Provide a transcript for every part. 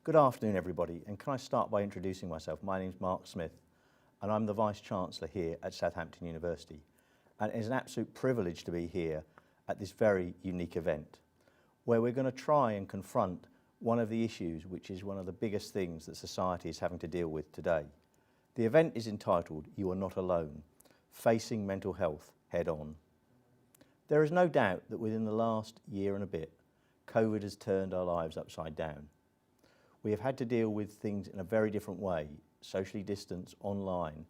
Good afternoon, everybody, and can I start by introducing myself? My name's Mark Smith, and I'm the Vice Chancellor here at Southampton University. And it's an absolute privilege to be here at this very unique event, where we're going to try and confront one of the issues which is one of the biggest things that society is having to deal with today. The event is entitled, "You Are Not Alone, Facing Mental Health Head On." There is no doubt that within the last year and a bit, COVID has turned our lives upside down. We have had to deal with things in a very different way, socially distanced, online,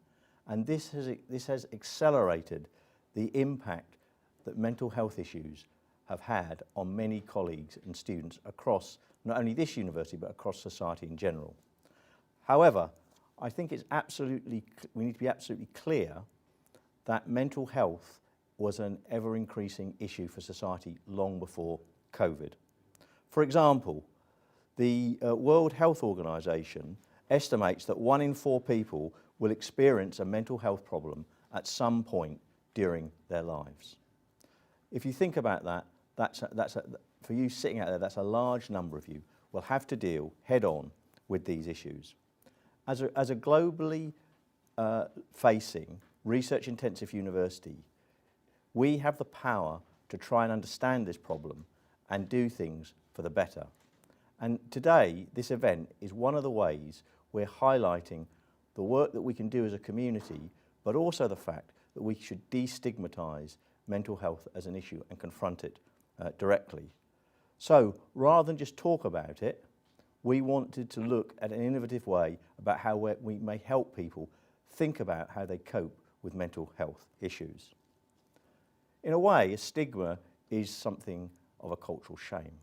and this has accelerated the impact that mental health issues have had on many colleagues and students across not only this university but across society in general. However, I think we need to be absolutely clear that mental health was an ever-increasing issue for society long before COVID. For example, the World Health Organization estimates that 1 in 4 people will experience a mental health problem at some point during their lives. If you think about that, for you sitting out there, that's a large number of you will have to deal head-on with these issues. As a globally facing, research-intensive university, we have the power to try and understand this problem and do things for the better. And today, this event is one of the ways we're highlighting the work that we can do as a community, but also the fact that we should destigmatise mental health as an issue and confront it directly. So, rather than just talk about it, we wanted to look at an innovative way about how we may help people think about how they cope with mental health issues. In a way, a stigma is something of a cultural shame.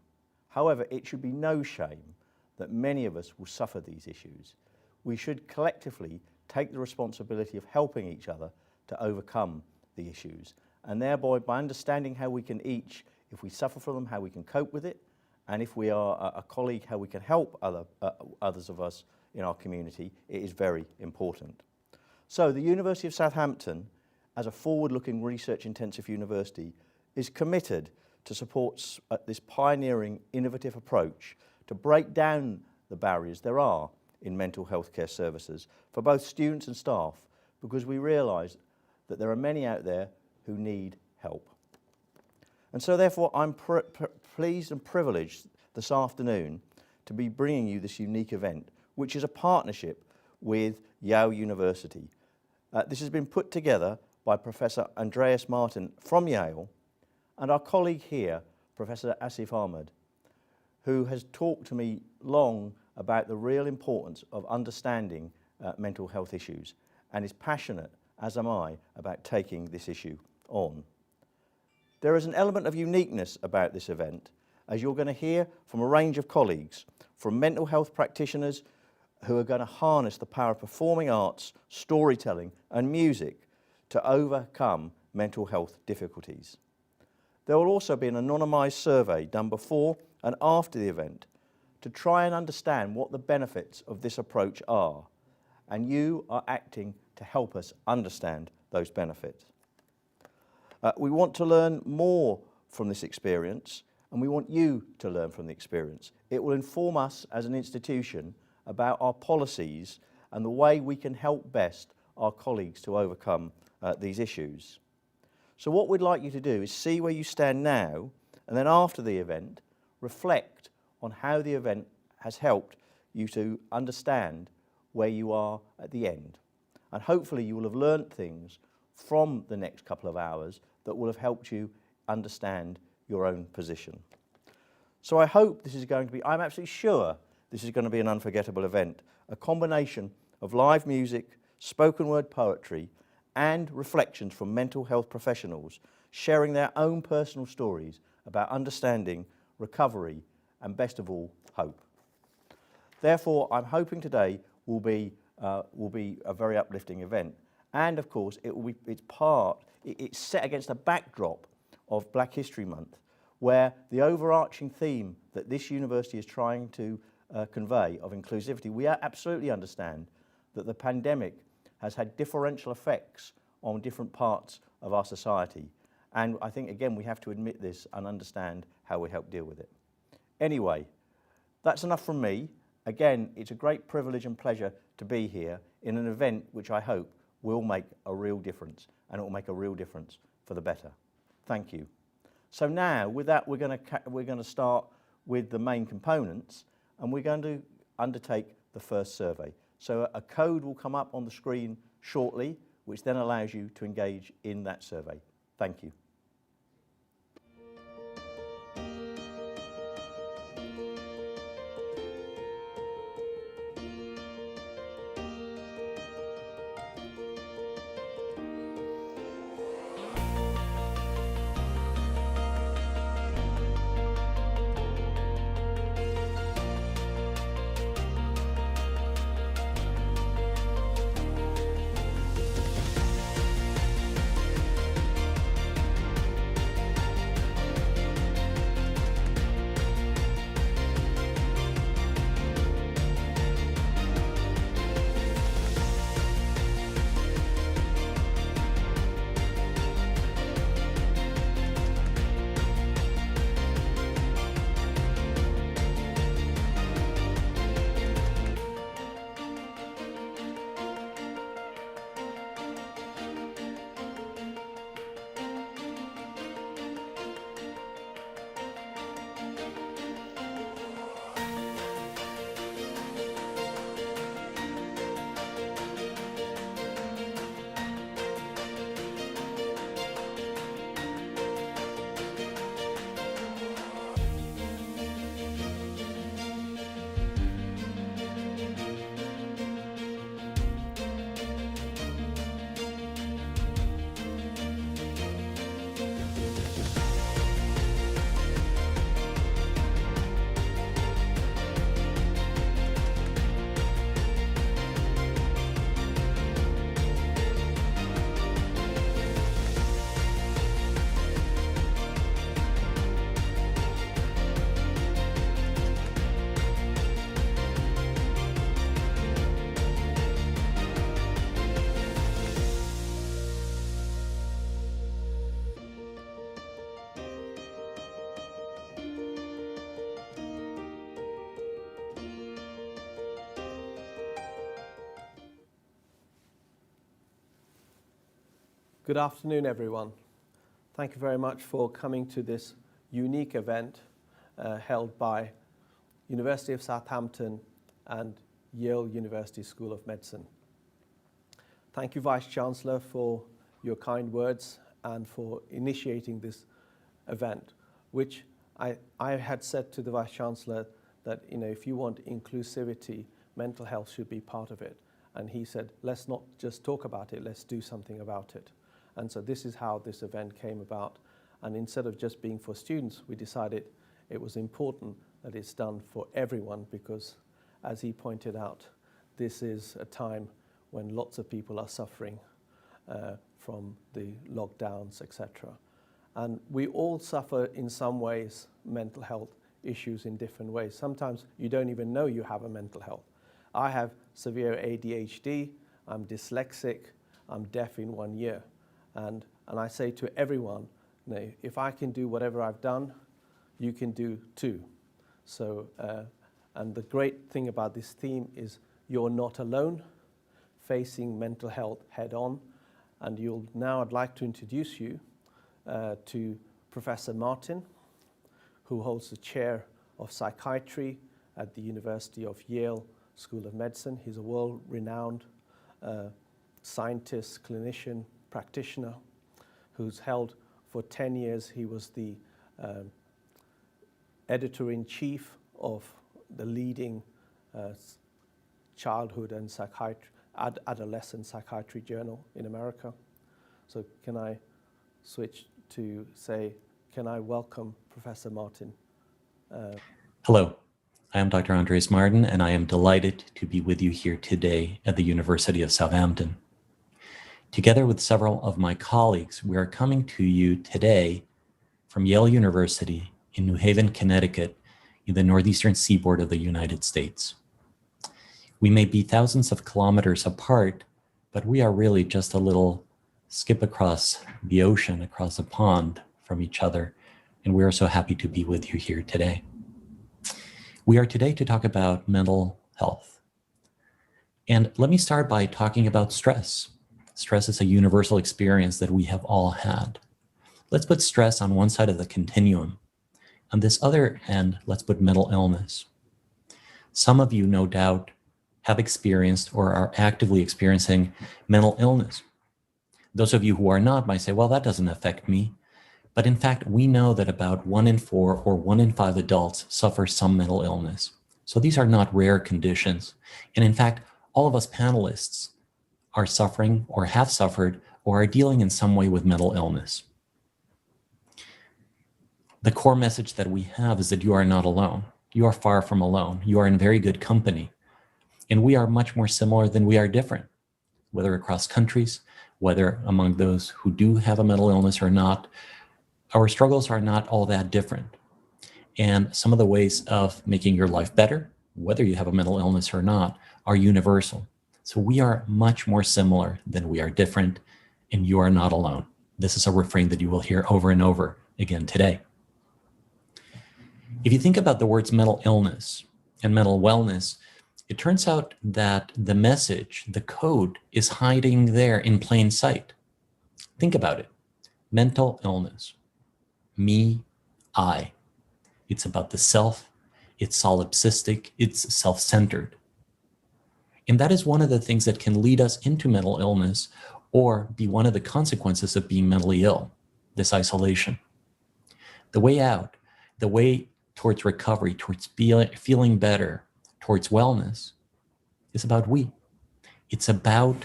However, it should be no shame that many of us will suffer these issues. We should collectively take the responsibility of helping each other to overcome the issues, and thereby, by understanding how we can each, if we suffer from them, how we can cope with it, and if we are a colleague, how we can help others of us in our community, it is very important. So the University of Southampton, as a forward-looking research-intensive university, is committed to support this pioneering, innovative approach to break down the barriers there are in mental health care services for both students and staff, because we realise that there are many out there who need help. And so therefore I'm pleased and privileged this afternoon to be bringing you this unique event, which is a partnership with Yale University. This has been put together by Professor Andreas Martin from Yale and our colleague here, Professor Asif Ahmed, who has talked to me long about the real importance of understanding mental health issues and is passionate, as am I, about taking this issue on. There is an element of uniqueness about this event, as you're going to hear from a range of colleagues, from mental health practitioners who are going to harness the power of performing arts, storytelling and music to overcome mental health difficulties. There will also be an anonymised survey done before and after the event to try and understand what the benefits of this approach are, and you are acting to help us understand those benefits. We want to learn more from this experience, and we want you to learn from the experience. It will inform us as an institution about our policies and the way we can help best our colleagues to overcome these issues. So what we'd like you to do is see where you stand now, and then after the event, reflect on how the event has helped you to understand where you are at the end. And hopefully you will have learnt things from the next couple of hours that will have helped you understand your own position. So I hope this is going to be, I'm absolutely sure this is going to be an unforgettable event, a combination of live music, spoken word poetry, and reflections from mental health professionals sharing their own personal stories about understanding, recovery, and best of all, hope. Therefore, I'm hoping today will be a very uplifting event. And of course, it's set against a backdrop of Black History Month, where the overarching theme that this university is trying to convey of inclusivity, we absolutely understand that the pandemic has had differential effects on different parts of our society. And I think, again, we have to admit this and understand how we help deal with it. Anyway, that's enough from me. Again, it's a great privilege and pleasure to be here in an event which I hope will make a real difference, and it will make a real difference for the better. Thank you. So now, with that, we're going to start with the main components, and we're going to undertake the first survey. So a code will come up on the screen shortly, which then allows you to engage in that survey. Thank you. Good afternoon, everyone. Thank you very much for coming to this unique event held by University of Southampton and Yale University School of Medicine. Thank you, Vice Chancellor, for your kind words and for initiating this event, which I had said to the Vice Chancellor that, if you want inclusivity, mental health should be part of it. And he said, let's not just talk about it, let's do something about it. And so this is how this event came about. And instead of just being for students, we decided it was important that it's done for everyone because, as he pointed out, this is a time when lots of people are suffering from the lockdowns, etc. And we all suffer in some ways mental health issues in different ways. Sometimes you don't even know you have a mental health. I have severe ADHD, I'm dyslexic, I'm deaf in 1 year. And I say to everyone, if I can do whatever I've done, you can do too. So, and the great thing about this theme is you're not alone, facing mental health head on. And now I'd like to introduce you to Professor Martin, who holds the chair of psychiatry at the University of Yale School of Medicine. He's a world-renowned scientist, clinician, practitioner who's held for 10 years. He was the editor-in-chief of the leading childhood and adolescent psychiatry journal in America. So can I switch to say, can I welcome Professor Martin? Hello, I am Dr. Andres Martin, and I am delighted to be with you here today at the University of Southampton. Together with several of my colleagues, we are coming to you today from Yale University in New Haven, Connecticut, in the northeastern seaboard of the United States. We may be thousands of kilometers apart, but we are really just a little skip across the ocean, across the pond from each other, and we are so happy to be with you here today. We are today to talk about mental health. And let me start by talking about stress. Stress is a universal experience that we have all had. Let's put stress on one side of the continuum. On this other end, let's put mental illness. Some of you, no doubt, have experienced or are actively experiencing mental illness. Those of you who are not might say, well, that doesn't affect me. But in fact, we know that about 1 in 4 or 1 in 5 adults suffer some mental illness. So these are not rare conditions. And in fact, all of us panelists are suffering or have suffered or are dealing in some way with mental illness. The core message that we have is that you are not alone. You are far from alone. You are in very good company. And we are much more similar than we are different, whether across countries, whether among those who do have a mental illness or not. Our struggles are not all that different. And some of the ways of making your life better, whether you have a mental illness or not, are universal. So we are much more similar than we are different, and you are not alone. This is a refrain that you will hear over and over again today. If you think about the words mental illness and mental wellness, it turns out that the message, the code, is hiding there in plain sight. Think about it. Mental illness. Me, I. It's about the self. It's solipsistic. It's self-centered. And that is one of the things that can lead us into mental illness or be one of the consequences of being mentally ill, this isolation. The way out, the way towards recovery, towards feeling better, towards wellness, is about we. It's about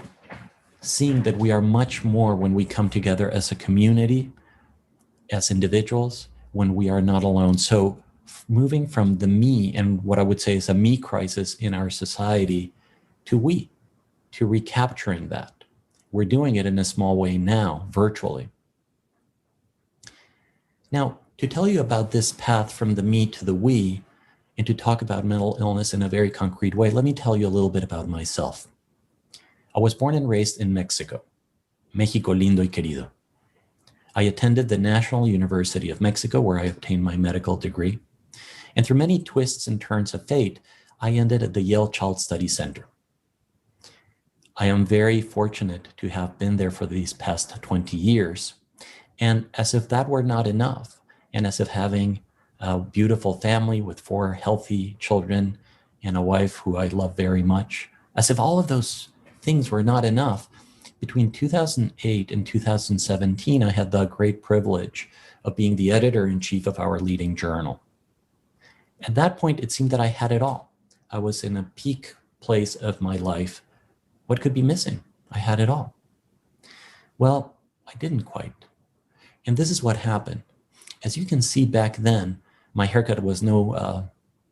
seeing that we are much more when we come together as a community, as individuals, when we are not alone. So moving from the me and what I would say is a me crisis in our society to we, to recapturing that. We're doing it in a small way now, virtually. Now, to tell you about this path from the me to the we, and to talk about mental illness in a very concrete way, let me tell you a little bit about myself. I was born and raised in Mexico, México lindo y querido. I attended the National University of Mexico, where I obtained my medical degree. And through many twists and turns of fate, I ended at the Yale Child Study Center. I am very fortunate to have been there for these past 20 years. And as if that were not enough, and as if having a beautiful family with 4 healthy children and a wife who I love very much, as if all of those things were not enough, between 2008 and 2017, I had the great privilege of being the editor-in-chief of our leading journal. At that point, it seemed that I had it all. I was in a peak place of my life. What could be missing? I had it all. Well, I didn't quite. And this is what happened. As you can see back then, my haircut was no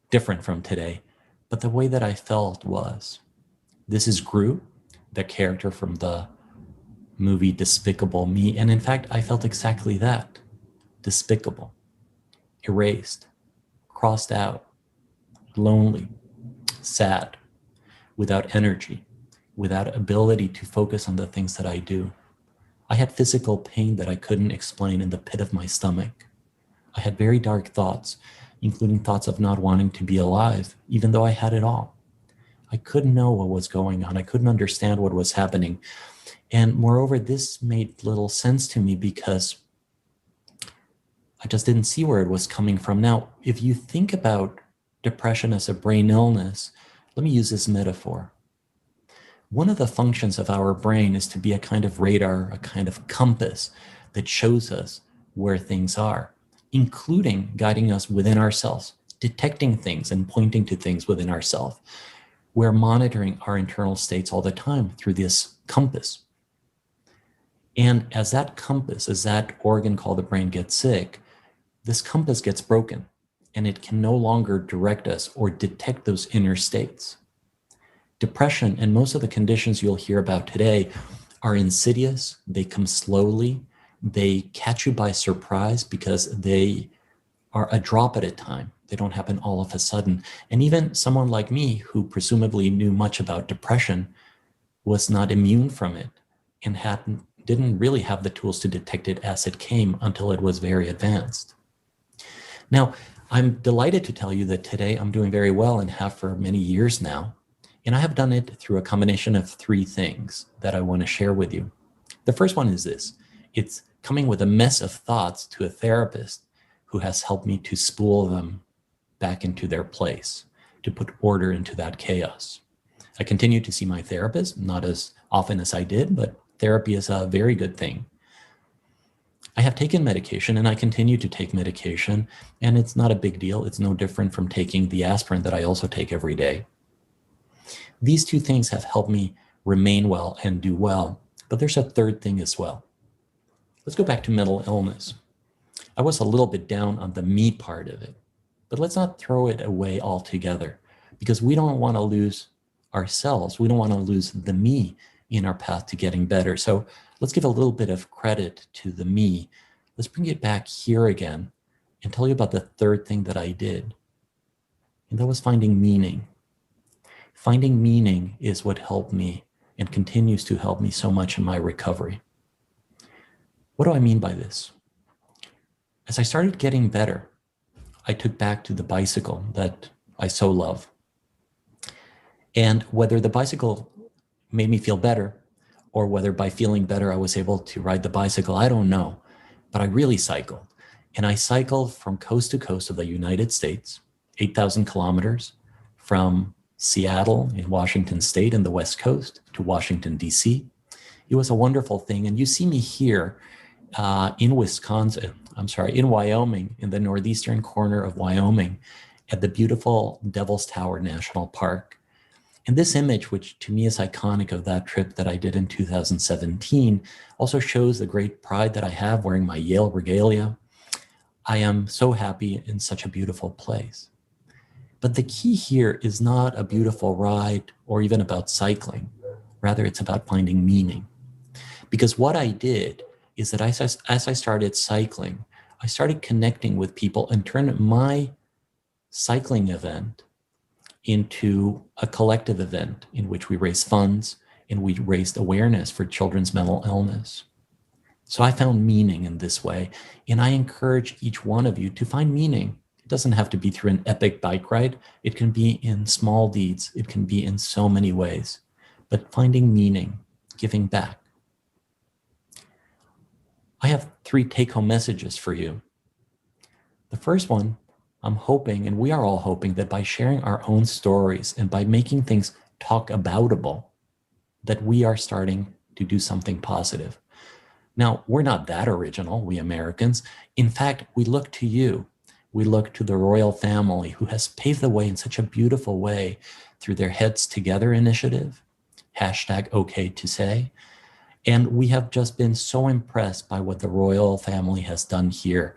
different from today, but the way that I felt was, this is Gru, the character from the movie Despicable Me. And in fact, I felt exactly that. Despicable, erased, crossed out, lonely, sad, without energy, without ability to focus on the things that I do. I had physical pain that I couldn't explain in the pit of my stomach. I had very dark thoughts, including thoughts of not wanting to be alive, even though I had it all. I couldn't know what was going on. I couldn't understand what was happening. And moreover, this made little sense to me because I just didn't see where it was coming from. Now, if you think about depression as a brain illness, let me use this metaphor. One of the functions of our brain is to be a kind of radar, a kind of compass that shows us where things are, including guiding us within ourselves, detecting things and pointing to things within ourselves. We're monitoring our internal states all the time through this compass. And as that compass, as that organ called the brain gets sick, this compass gets broken and it can no longer direct us or detect those inner states. Depression and most of the conditions you'll hear about today are insidious. They come slowly. They catch you by surprise because they are a drop at a time. They don't happen all of a sudden. And even someone like me, who presumably knew much about depression, was not immune from it and didn't really have the tools to detect it as it came until it was very advanced. Now, I'm delighted to tell you that today I'm doing very well and have for many years now. And I have done it through a combination of three things that I want to share with you. The first one is this. It's coming with a mess of thoughts to a therapist who has helped me to spool them back into their place, to put order into that chaos. I continue to see my therapist, not as often as I did, but therapy is a very good thing. I have taken medication and I continue to take medication, and it's not a big deal. It's no different from taking the aspirin that I also take every day. These two things have helped me remain well and do well, but there's a third thing as well. Let's go back to mental illness. I was a little bit down on the me part of it, but let's not throw it away altogether, because we don't want to lose ourselves. We don't want to lose the me in our path to getting better. So let's give a little bit of credit to the me. Let's bring it back here again and tell you about the third thing that I did. And that was finding meaning. Finding meaning is what helped me and continues to help me so much in my recovery. What do I mean by this? As I started getting better, I took back to the bicycle that I so love. And whether the bicycle made me feel better, or whether by feeling better I was able to ride the bicycle, I don't know. But I really cycled. And I cycled from coast to coast of the United States, 8,000 kilometers, from Seattle in Washington State and the West Coast to Washington, D.C. It was a wonderful thing. And you see me here in Wyoming, in the northeastern corner of Wyoming, at the beautiful Devil's Tower National Park. And this image, which to me is iconic of that trip that I did in 2017, also shows the great pride that I have wearing my Yale regalia. I am so happy in such a beautiful place. But the key here is not a beautiful ride or even about cycling. Rather, it's about finding meaning. Because what I did is that as I started cycling, I started connecting with people and turned my cycling event into a collective event in which we raised funds and we raised awareness for children's mental illness. So I found meaning in this way, and I encourage each one of you to find meaning. It doesn't have to be through an epic bike ride. It can be in small deeds. It can be in so many ways. But finding meaning, giving back. I have 3 take-home messages for you. The first one, I'm hoping, and we are all hoping, that by sharing our own stories and by making things talk aboutable, that we are starting to do something positive. Now, we're not that original, we Americans. In fact, we look to you. We look to the royal family, who has paved the way in such a beautiful way through their Heads Together initiative, #OkToSay. And we have just been so impressed by what the royal family has done here.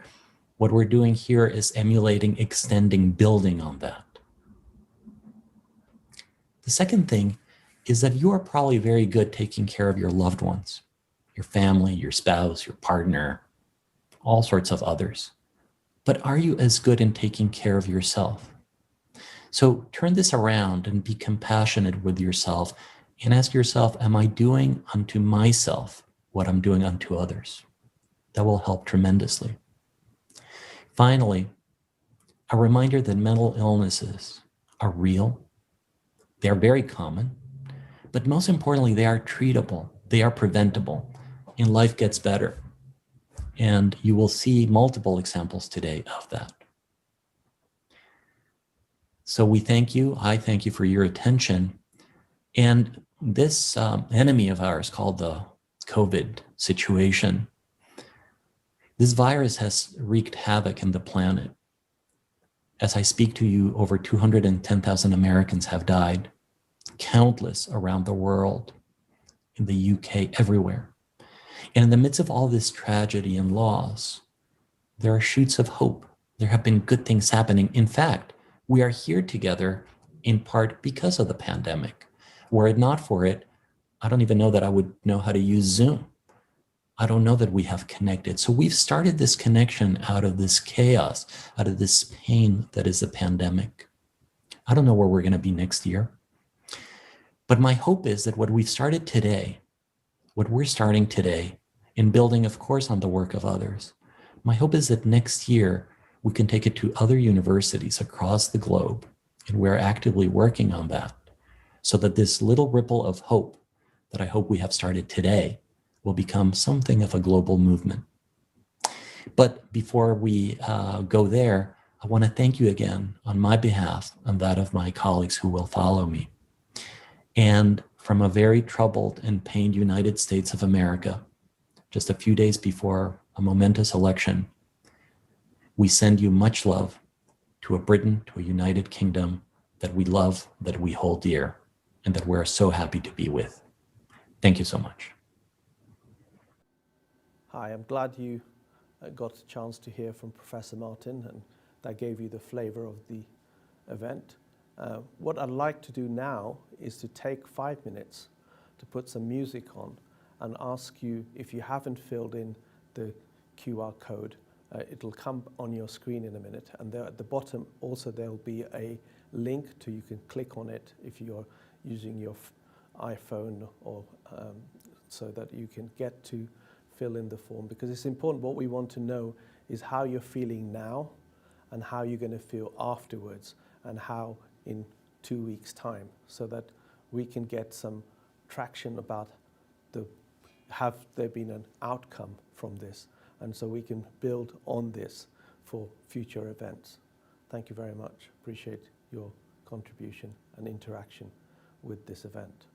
What we're doing here is emulating, extending, building on that. The second thing is that you are probably very good taking care of your loved ones, your family, your spouse, your partner, all sorts of others. But are you as good in taking care of yourself? So turn this around and be compassionate with yourself and ask yourself, am I doing unto myself what I'm doing unto others? That will help tremendously. Finally, a reminder that mental illnesses are real. They are very common, but most importantly, they are treatable, they are preventable, and life gets better. And you will see multiple examples today of that. So we thank you. I thank you for your attention. And this enemy of ours called the COVID situation, this virus has wreaked havoc in the planet. As I speak to you, over 210,000 Americans have died, countless around the world, in the UK, everywhere. And in the midst of all this tragedy and loss, there are shoots of hope. There have been good things happening. In fact, we are here together in part because of the pandemic. Were it not for it, I don't even know that I would know how to use Zoom. I don't know that we have connected. So we've started this connection out of this chaos, out of this pain that is the pandemic. I don't know where we're going to be next year. But my hope is that what we've started today, what we're starting today, in building, of course, on the work of others, my hope is that next year we can take it to other universities across the globe. And we're actively working on that so that this little ripple of hope that I hope we have started today will become something of a global movement. But before we go there, I want to thank you again on my behalf and that of my colleagues who will follow me. And from a very troubled and pained United States of America, just a few days before a momentous election, we send you much love to a Britain, to a United Kingdom that we love, that we hold dear, and that we're so happy to be with. Thank you so much. Hi, I'm glad you got a chance to hear from Professor Martin, and that gave you the flavor of the event. What I'd like to do now is to take 5 minutes to put some music on and ask you, if you haven't filled in the QR code, it'll come on your screen in a minute, and there at the bottom also there'll be a link to, you can click on it if you're using your iPhone, or so that you can get to fill in the form, because it's important. What we want to know is how you're feeling now and how you're going to feel afterwards, and how in 2 weeks' time, so that we can get some traction about have there been an outcome from this, and so we can build on this for future events. Thank you very much. Appreciate your contribution and interaction with this event.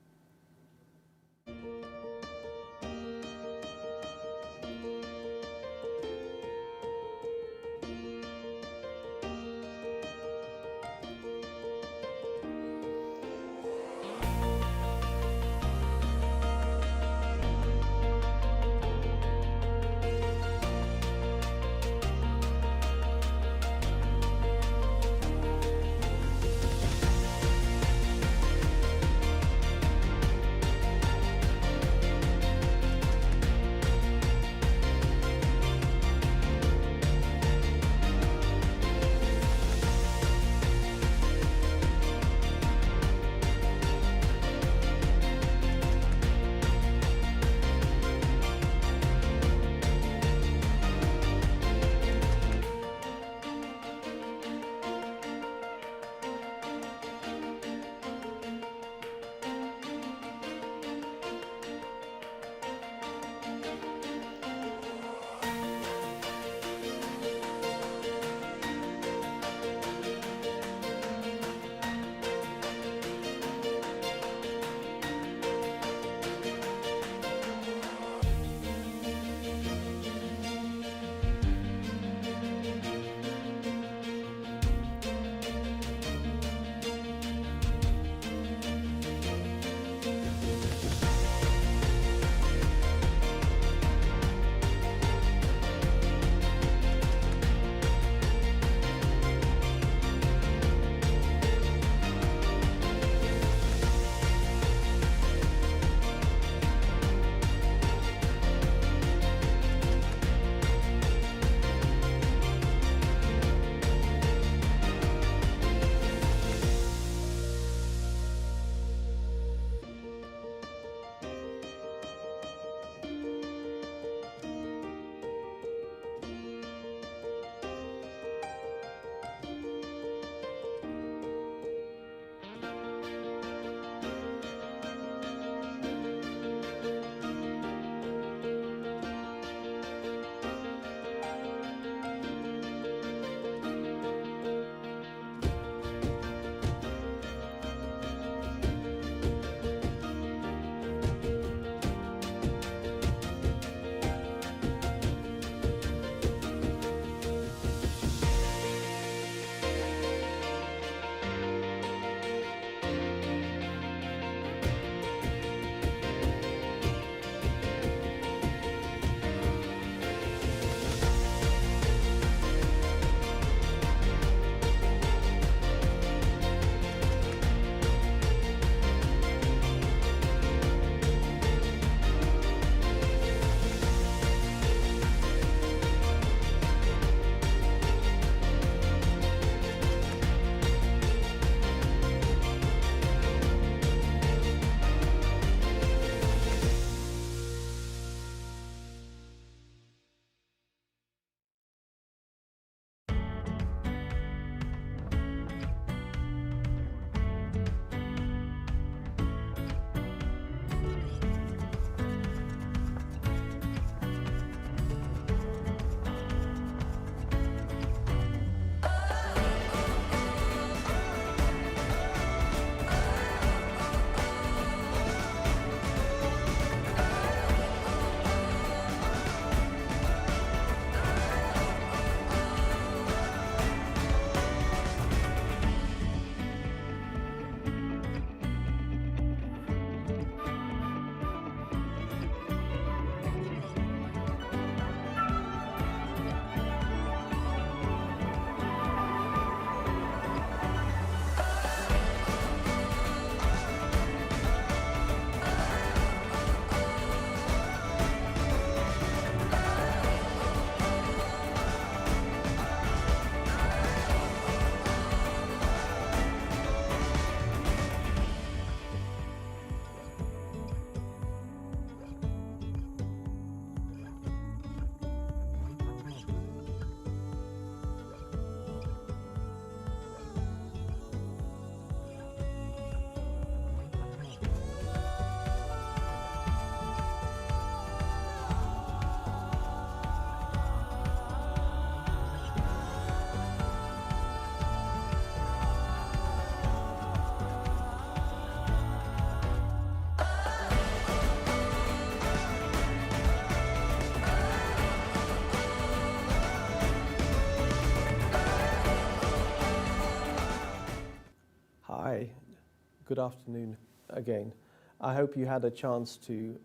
Good afternoon again. I hope you had a chance to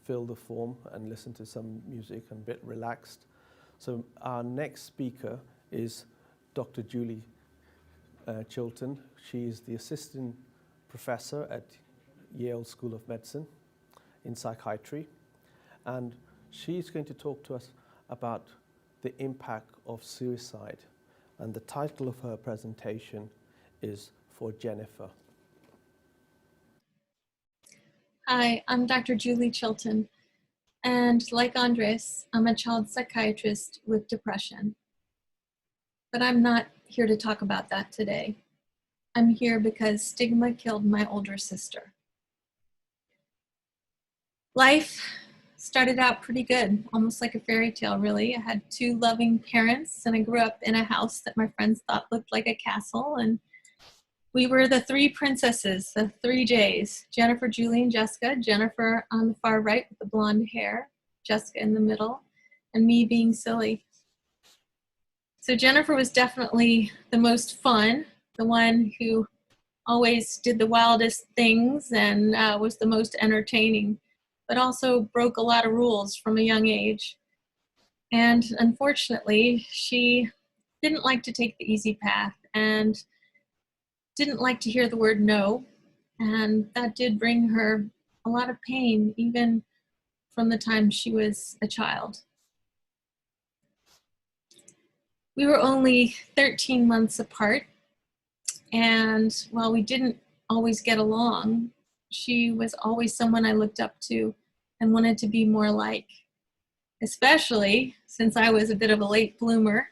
fill the form and listen to some music and a bit relaxed. So our next speaker is Dr. Julie Chilton. She is the assistant professor at Yale School of Medicine in psychiatry, and she's going to talk to us about the impact of suicide. And the title of her presentation is For Jennifer. Hi, I'm Dr. Julie Chilton, and like Andres, I'm a child psychiatrist with depression. But I'm not here to talk about that today. I'm here because stigma killed my older sister. Life started out pretty good, almost like a fairy tale, really. I had two loving parents, and I grew up in a house that my friends thought looked like a castle, and we were the three princesses, the three J's, Jennifer, Julie, and Jessica. Jennifer on the far right with the blonde hair, Jessica in the middle, and me being silly. So Jennifer was definitely the most fun, the one who always did the wildest things and was the most entertaining, but also broke a lot of rules from a young age. And unfortunately, she didn't like to take the easy path and didn't like to hear the word no, and that did bring her a lot of pain, even from the time she was a child. We were only 13 months apart, and while we didn't always get along, she was always someone I looked up to and wanted to be more like, especially since I was a bit of a late bloomer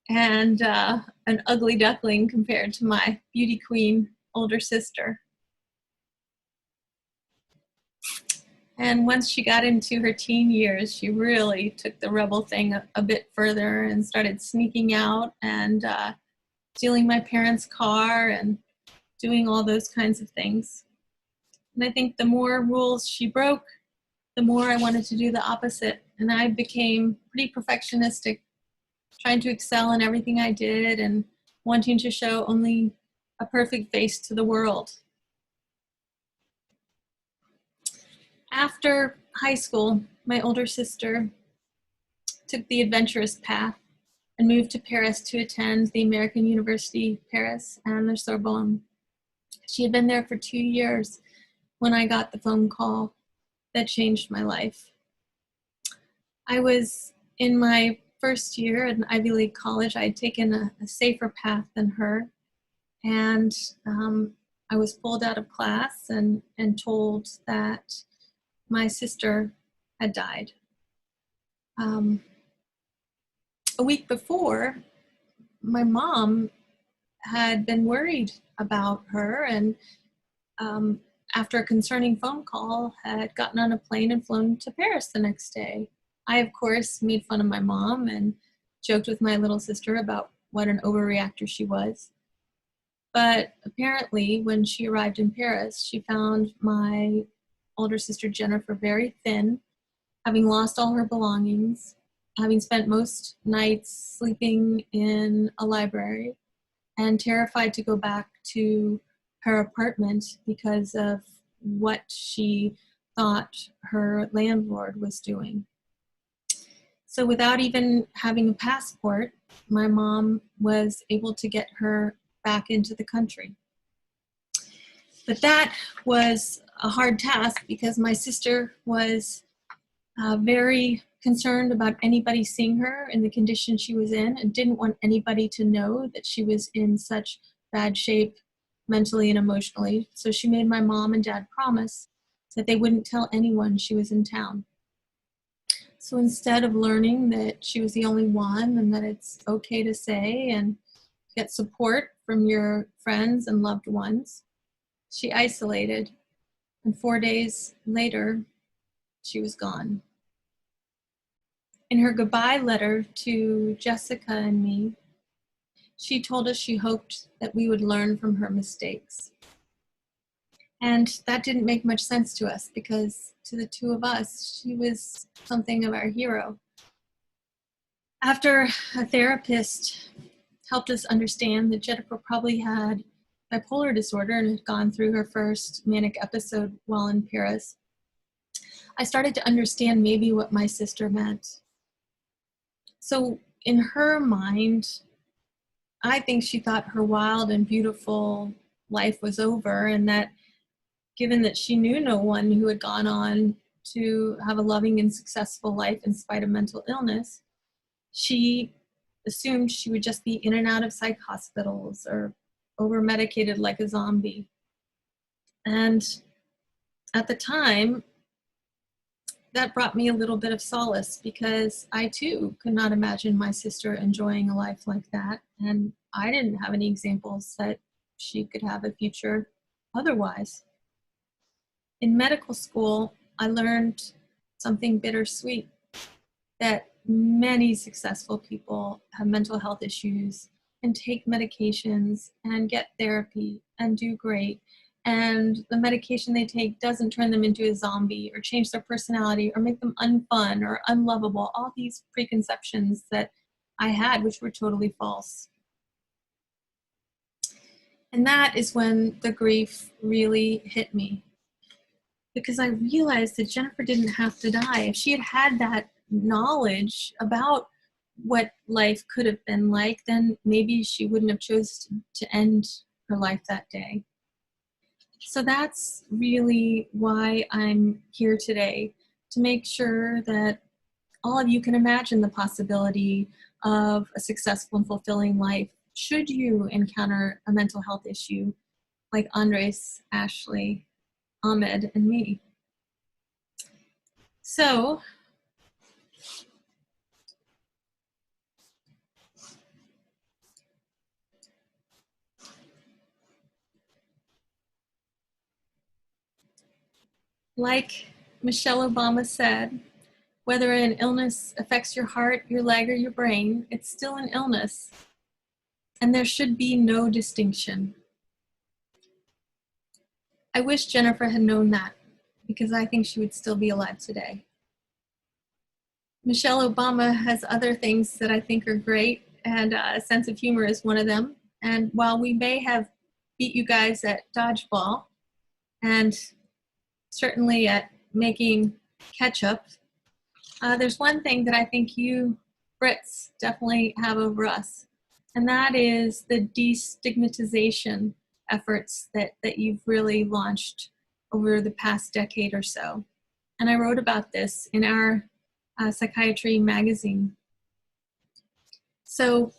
and an ugly duckling compared to my beauty queen older sister. And once she got into her teen years, she really took the rebel thing a bit further and started sneaking out and stealing my parents' car and doing all those kinds of things. And I think the more rules she broke, the more I wanted to do the opposite. And I became pretty perfectionistic, trying to excel in everything I did and wanting to show only a perfect face to the world. After high school, my older sister took the adventurous path and moved to Paris to attend the American University Paris and the Sorbonne. She had been there for 2 years when I got the phone call that changed my life. I was in my first year at an Ivy League college. I had taken a safer path than her, and I was pulled out of class and told that my sister had died. A week before, my mom had been worried about her, and after a concerning phone call, had gotten on a plane and flown to Paris the next day. I, of course, made fun of my mom and joked with my little sister about what an overreactor she was. But apparently, when she arrived in Paris, she found my older sister Jennifer very thin, having lost all her belongings, having spent most nights sleeping in a library, and terrified to go back to her apartment because of what she thought her landlord was doing. So without even having a passport, my mom was able to get her back into the country. But that was a hard task because my sister was very concerned about anybody seeing her in the condition she was in and didn't want anybody to know that she was in such bad shape mentally and emotionally. So she made my mom and dad promise that they wouldn't tell anyone she was in town. So instead of learning that she was the only one and that it's okay to say and get support from your friends and loved ones, she isolated. And 4 days later, she was gone. In her goodbye letter to Jessica and me, she told us she hoped that we would learn from her mistakes. And that didn't make much sense to us because to the two of us, she was something of our hero. After a therapist helped us understand that Jennifer probably had bipolar disorder and had gone through her first manic episode while in Paris, I started to understand maybe what my sister meant. So in her mind, I think she thought her wild and beautiful life was over, and that given that she knew no one who had gone on to have a loving and successful life in spite of mental illness, she assumed she would just be in and out of psych hospitals or over-medicated like a zombie. And at the time, that brought me a little bit of solace, because I too could not imagine my sister enjoying a life like that. And I didn't have any examples that she could have a future otherwise. In medical school, I learned something bittersweet, that many successful people have mental health issues and take medications and get therapy and do great. And the medication they take doesn't turn them into a zombie or change their personality or make them unfun or unlovable. All these preconceptions that I had, which were totally false. And that is when the grief really hit me, because I realized that Jennifer didn't have to die. If she had had that knowledge about what life could have been like, then maybe she wouldn't have chosen to end her life that day. So that's really why I'm here today, to make sure that all of you can imagine the possibility of a successful and fulfilling life should you encounter a mental health issue like Andres, Ashley, Ahmed, and me. So, like Michelle Obama said, whether an illness affects your heart, your leg, or your brain, it's still an illness. And there should be no distinction. I wish Jennifer had known that, because I think she would still be alive today. Michelle Obama has other things that I think are great, and a sense of humor is one of them. And while we may have beat you guys at dodgeball, and certainly at making ketchup, there's one thing that I think you Brits definitely have over us, and that is the destigmatization efforts that you've really launched over the past decade or so. And I wrote about this in our psychiatry magazine. So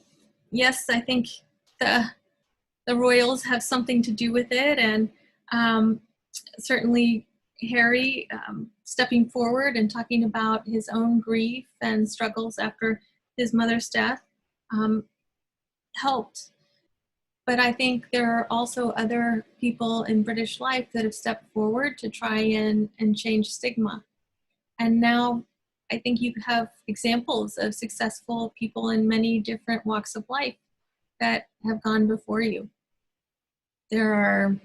yes, I think the royals have something to do with it, and certainly Harry stepping forward and talking about his own grief and struggles after his mother's death helped. But I think there are also other people in British life that have stepped forward to try and change stigma. And now I think you have examples of successful people in many different walks of life that have gone before you. There are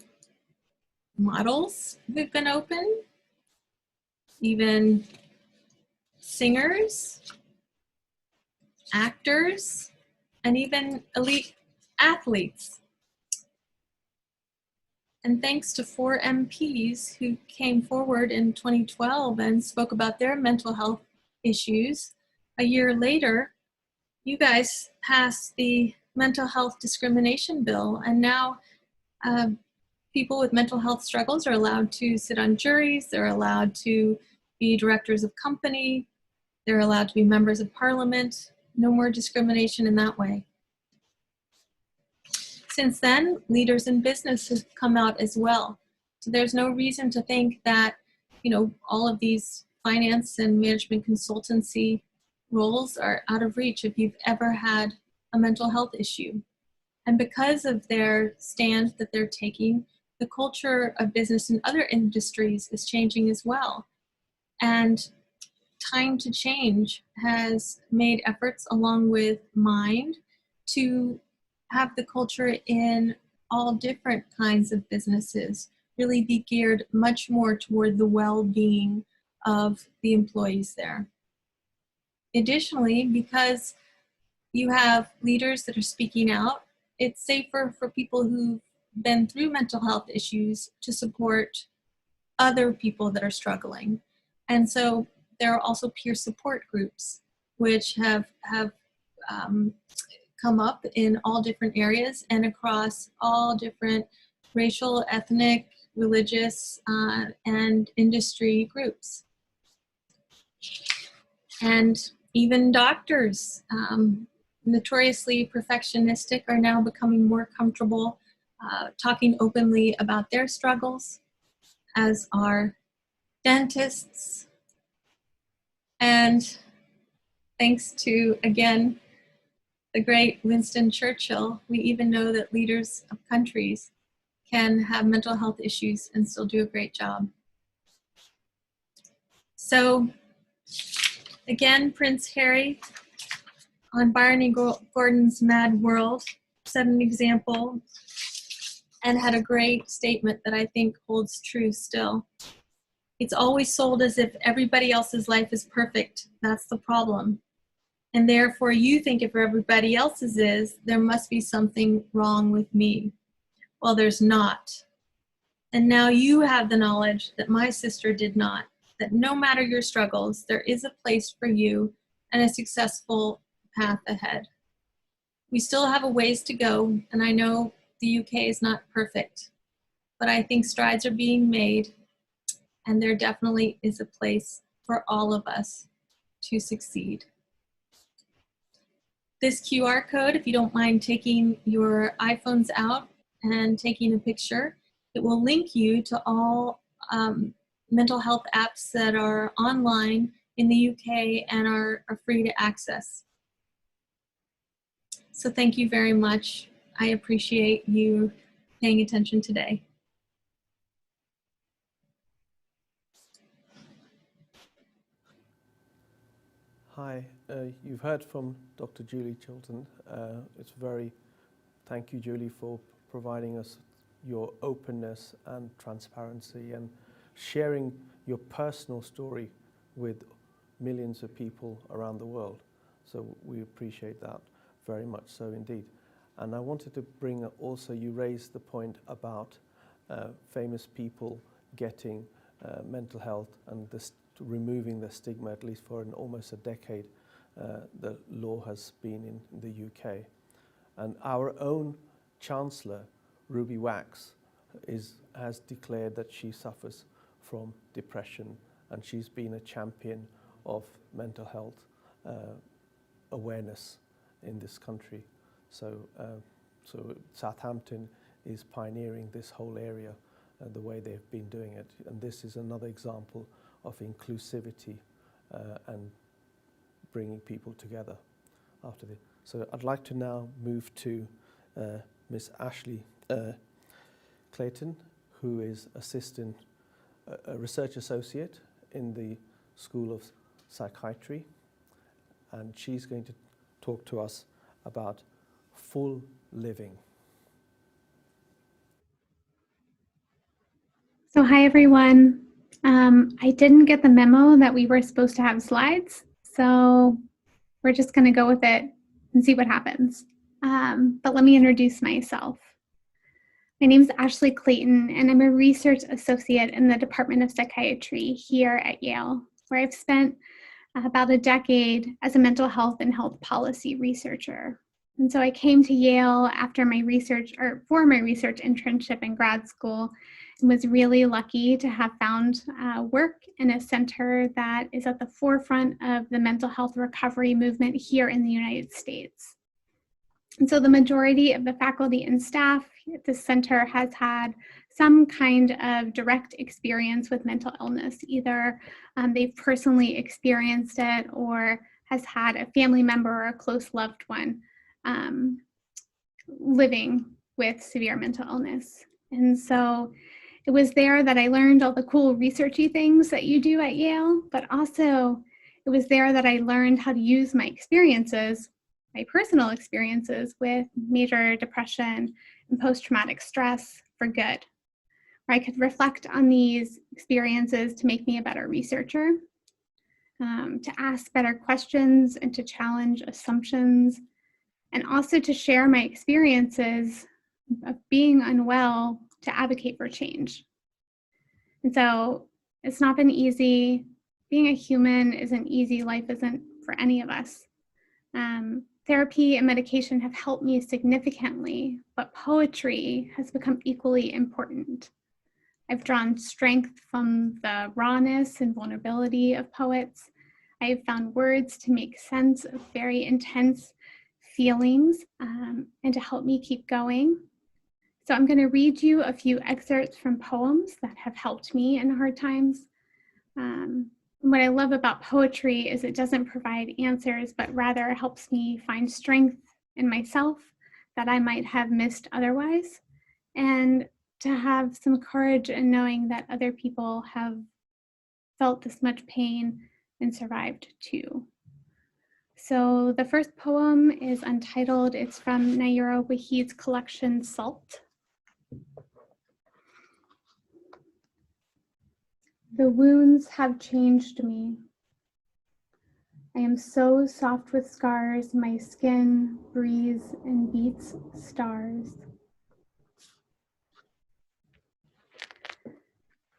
models who've been open, even singers, actors, and even elite athletes. And thanks to 4 MPs who came forward in 2012 and spoke about their mental health issues, a year later, you guys passed the mental health discrimination bill, and now people with mental health struggles are allowed to sit on juries, they're allowed to be directors of company, they're allowed to be members of parliament. No more discrimination in that way. Since then, leaders in business have come out as well. So there's no reason to think that, all of these finance and management consultancy roles are out of reach if you've ever had a mental health issue. And because of their stand that they're taking, the culture of business in other industries is changing as well. And Time to Change has made efforts, along with Mind, to have the culture in all different kinds of businesses really be geared much more toward the well-being of the employees there. Additionally, because you have leaders that are speaking out, it's safer for people who've been through mental health issues to support other people that are struggling. And so there are also peer support groups, which have come up in all different areas and across all different racial, ethnic, religious, and industry groups. And even doctors, notoriously perfectionistic, are now becoming more comfortable talking openly about their struggles, as are dentists. And thanks to, again, the great Winston Churchill, we even know that leaders of countries can have mental health issues and still do a great job. So again, Prince Harry on Barney Gordon's Mad World set an example and had a great statement that I think holds true still. It's always sold as if everybody else's life is perfect. That's the problem. And therefore you think if everybody else's is, there must be something wrong with me. Well, there's not. And now you have the knowledge that my sister did not, that no matter your struggles, there is a place for you and a successful path ahead. We still have a ways to go, and I know the UK is not perfect, but I think strides are being made, and there definitely is a place for all of us to succeed. This QR code, if you don't mind taking your iPhones out and taking a picture, it will link you to all mental health apps that are online in the UK and are free to access. So thank you very much. I appreciate you paying attention today. Hi, you've heard from Dr. Julie Chilton. Thank you, Julie, for providing us your openness and transparency and sharing your personal story with millions of people around the world. So we appreciate that very much so indeed. And I wanted to bring up also, you raised the point about famous people getting mental health and removing the stigma, at least for almost a decade. The law has been in the UK. And our own Chancellor, Ruby Wax, has declared that she suffers from depression, and she's been a champion of mental health awareness in this country. So Southampton is pioneering this whole area the way they've been doing it. And this is another example of inclusivity and bringing people together after this. So I'd like to now move to Miss Ashley Clayton, who is a research associate in the School of Psychiatry, and she's going to talk to us about full living. So hi everyone. I didn't get the memo that we were supposed to have slides, so we're just going to go with it and see what happens. But let me introduce myself. My name is Ashley Clayton, and I'm a research associate in the Department of Psychiatry here at Yale, where I've spent about a decade as a mental health and health policy researcher. And so I came to Yale after my research, or for my research internship in grad school, and was really lucky to have found work in a center that is at the forefront of the mental health recovery movement here in the United States. And so the majority of the faculty and staff at this center has had some kind of direct experience with mental illness. Either they've personally experienced it or has had a family member or a close loved one living with severe mental illness. And so it was there that I learned all the cool researchy things that you do at Yale, but also it was there that I learned how to use my experiences, my personal experiences with major depression and post-traumatic stress for good, where I could reflect on these experiences to make me a better researcher, to ask better questions and to challenge assumptions, and also to share my experiences of being unwell to advocate for change. And so it's not been easy. Being a human isn't easy. Life isn't for any of us. Therapy and medication have helped me significantly, but poetry has become equally important. I've drawn strength from the rawness and vulnerability of poets. I have found words to make sense of very intense feelings and to help me keep going. So I'm going to read you a few excerpts from poems that have helped me in hard times. What I love about poetry is it doesn't provide answers, but rather helps me find strength in myself that I might have missed otherwise, and to have some courage in knowing that other people have felt this much pain and survived too. So the first poem is untitled. It's from Nayyirah Waheed's collection, Salt. The wounds have changed me. I am so soft with scars, my skin breathes and beats stars.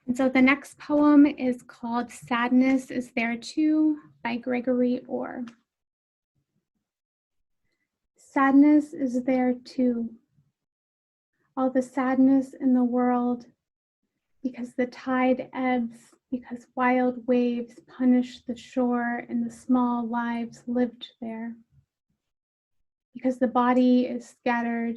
And so the next poem is called Sadness Is There Too by Gregory Orr. Sadness is there too, all the sadness in the world, because the tide ebbs, because wild waves punish the shore and the small lives lived there, because the body is scattered,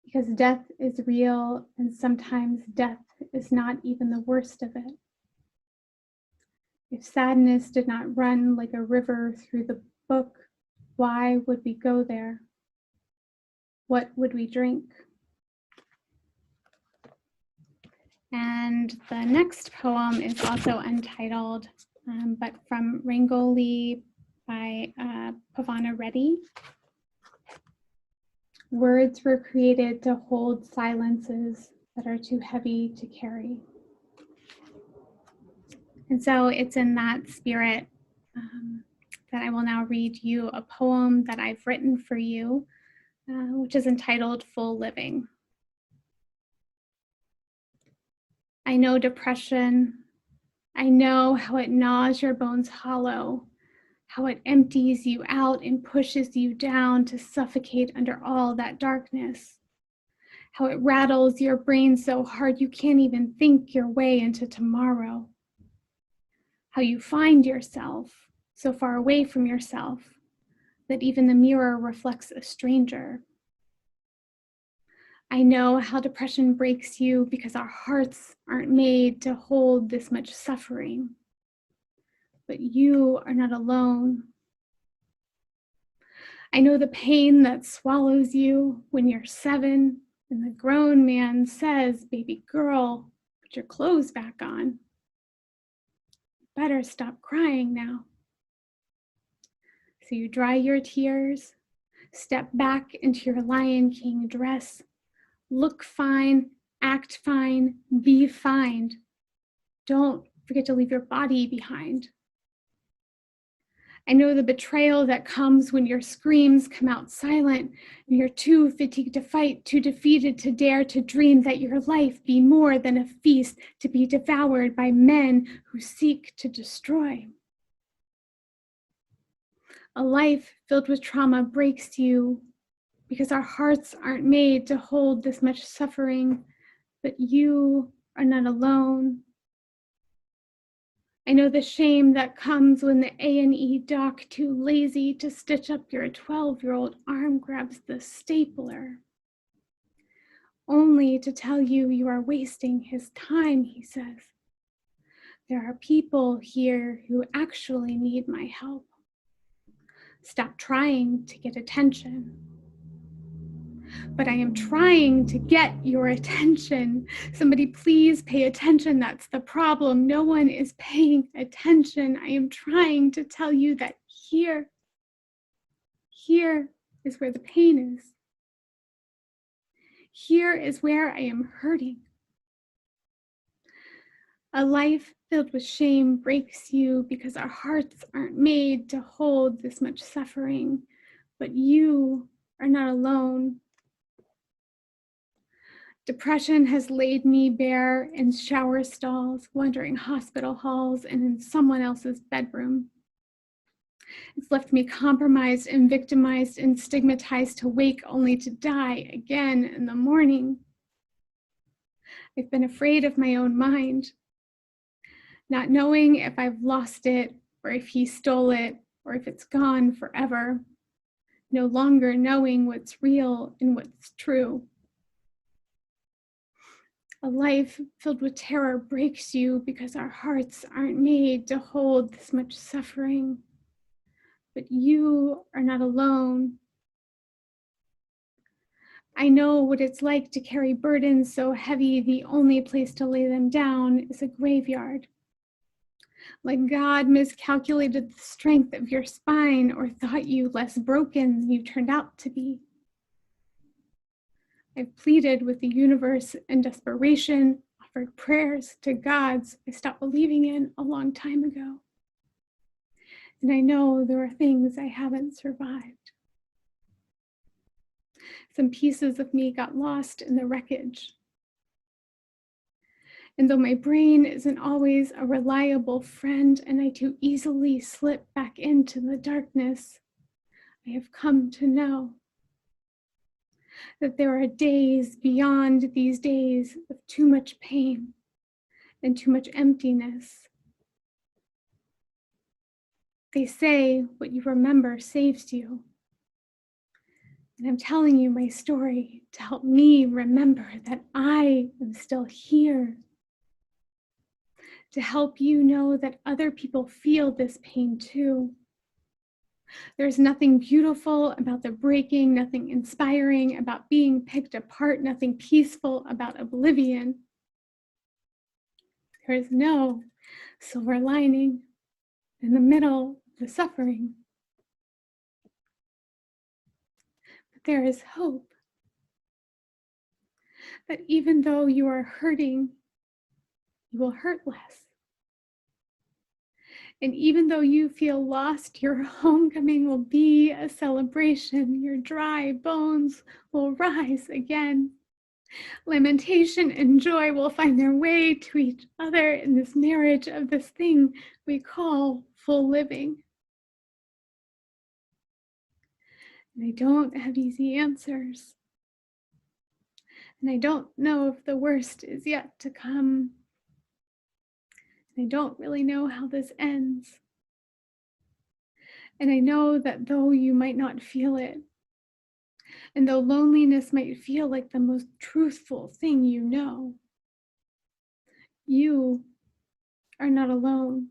because death is real and sometimes death is not even the worst of it. If sadness did not run like a river through the book, why would we go there? What would we drink? And the next poem is also untitled, but from Rangoli by Pavana Reddy. Words were created to hold silences that are too heavy to carry. And so it's in that spirit that I will now read you a poem that I've written for you, which is entitled Full Living. I know depression. I know how it gnaws your bones hollow, how it empties you out and pushes you down to suffocate under all that darkness, how it rattles your brain so hard you can't even think your way into tomorrow, how you find yourself so far away from yourself that even the mirror reflects a stranger. I know how depression breaks you because our hearts aren't made to hold this much suffering. But you are not alone. I know the pain that swallows you when you're 7 and the grown man says, "Baby girl, put your clothes back on. Better stop crying now." So you dry your tears, step back into your Lion King dress, look fine, act fine, be fine. Don't forget to leave your body behind. I know the betrayal that comes when your screams come out silent and you're too fatigued to fight, too defeated to dare to dream that your life be more than a feast to be devoured by men who seek to destroy. A life filled with trauma breaks you because our hearts aren't made to hold this much suffering, but you are not alone. I know the shame that comes when the A&E doc, too lazy to stitch up your 12-year-old arm, grabs the stapler, only to tell you you are wasting his time, he says. There are people here who actually need my help. Stop trying to get attention. But I am trying to get your attention. Somebody please pay attention. That's the problem. No one is paying attention. I am trying to tell you that here is where the pain is. Here is where I am hurting. A life filled with shame breaks you because our hearts aren't made to hold this much suffering, but you are not alone. Depression has laid me bare in shower stalls, wandering hospital halls, and in someone else's bedroom. It's left me compromised and victimized and stigmatized to wake only to die again in the morning. I've been afraid of my own mind, not knowing if I've lost it or if he stole it or if it's gone forever, no longer knowing what's real and what's true. A life filled with terror breaks you because our hearts aren't made to hold this much suffering. But you are not alone. I know what it's like to carry burdens so heavy the only place to lay them down is a graveyard. Like God miscalculated the strength of your spine or thought you less broken than you turned out to be. I've pleaded with the universe in desperation, offered prayers to gods I stopped believing in a long time ago. And I know there are things I haven't survived. Some pieces of me got lost in the wreckage. And though my brain isn't always a reliable friend and I too easily slip back into the darkness, I have come to know that there are days beyond these days of too much pain and too much emptiness. They say what you remember saves you. And I'm telling you my story to help me remember that I am still here. To help you know that other people feel this pain too. There's nothing beautiful about the breaking, nothing inspiring about being picked apart, nothing peaceful about oblivion. There is no silver lining in the middle of the suffering. But there is hope that even though you are hurting, you will hurt less. And even though you feel lost, your homecoming will be a celebration. Your dry bones will rise again. Lamentation and joy will find their way to each other in this marriage of this thing we call full living. And I don't have easy answers. And I don't know if the worst is yet to come. I don't really know how this ends. And I know that though you might not feel it, and though loneliness might feel like the most truthful thing you know, you are not alone.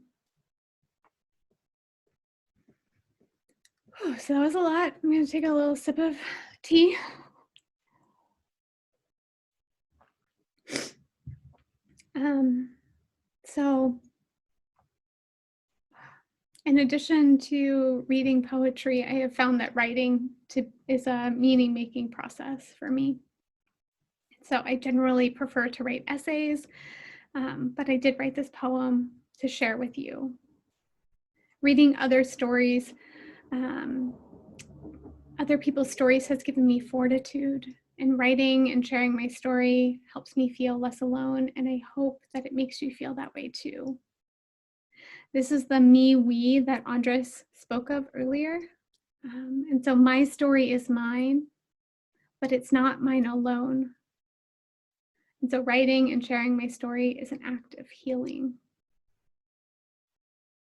So that was a lot. I'm going to take a little sip of tea. So in addition to reading poetry, I have found that writing is a meaning-making process for me. So I generally prefer to write essays, but I did write this poem to share with you. Reading other stories, other people's stories has given me fortitude, and writing and sharing my story helps me feel less alone, and I hope that it makes you feel that way too. This is the me, we that Andres spoke of earlier. And so my story is mine, but it's not mine alone. And so writing and sharing my story is an act of healing.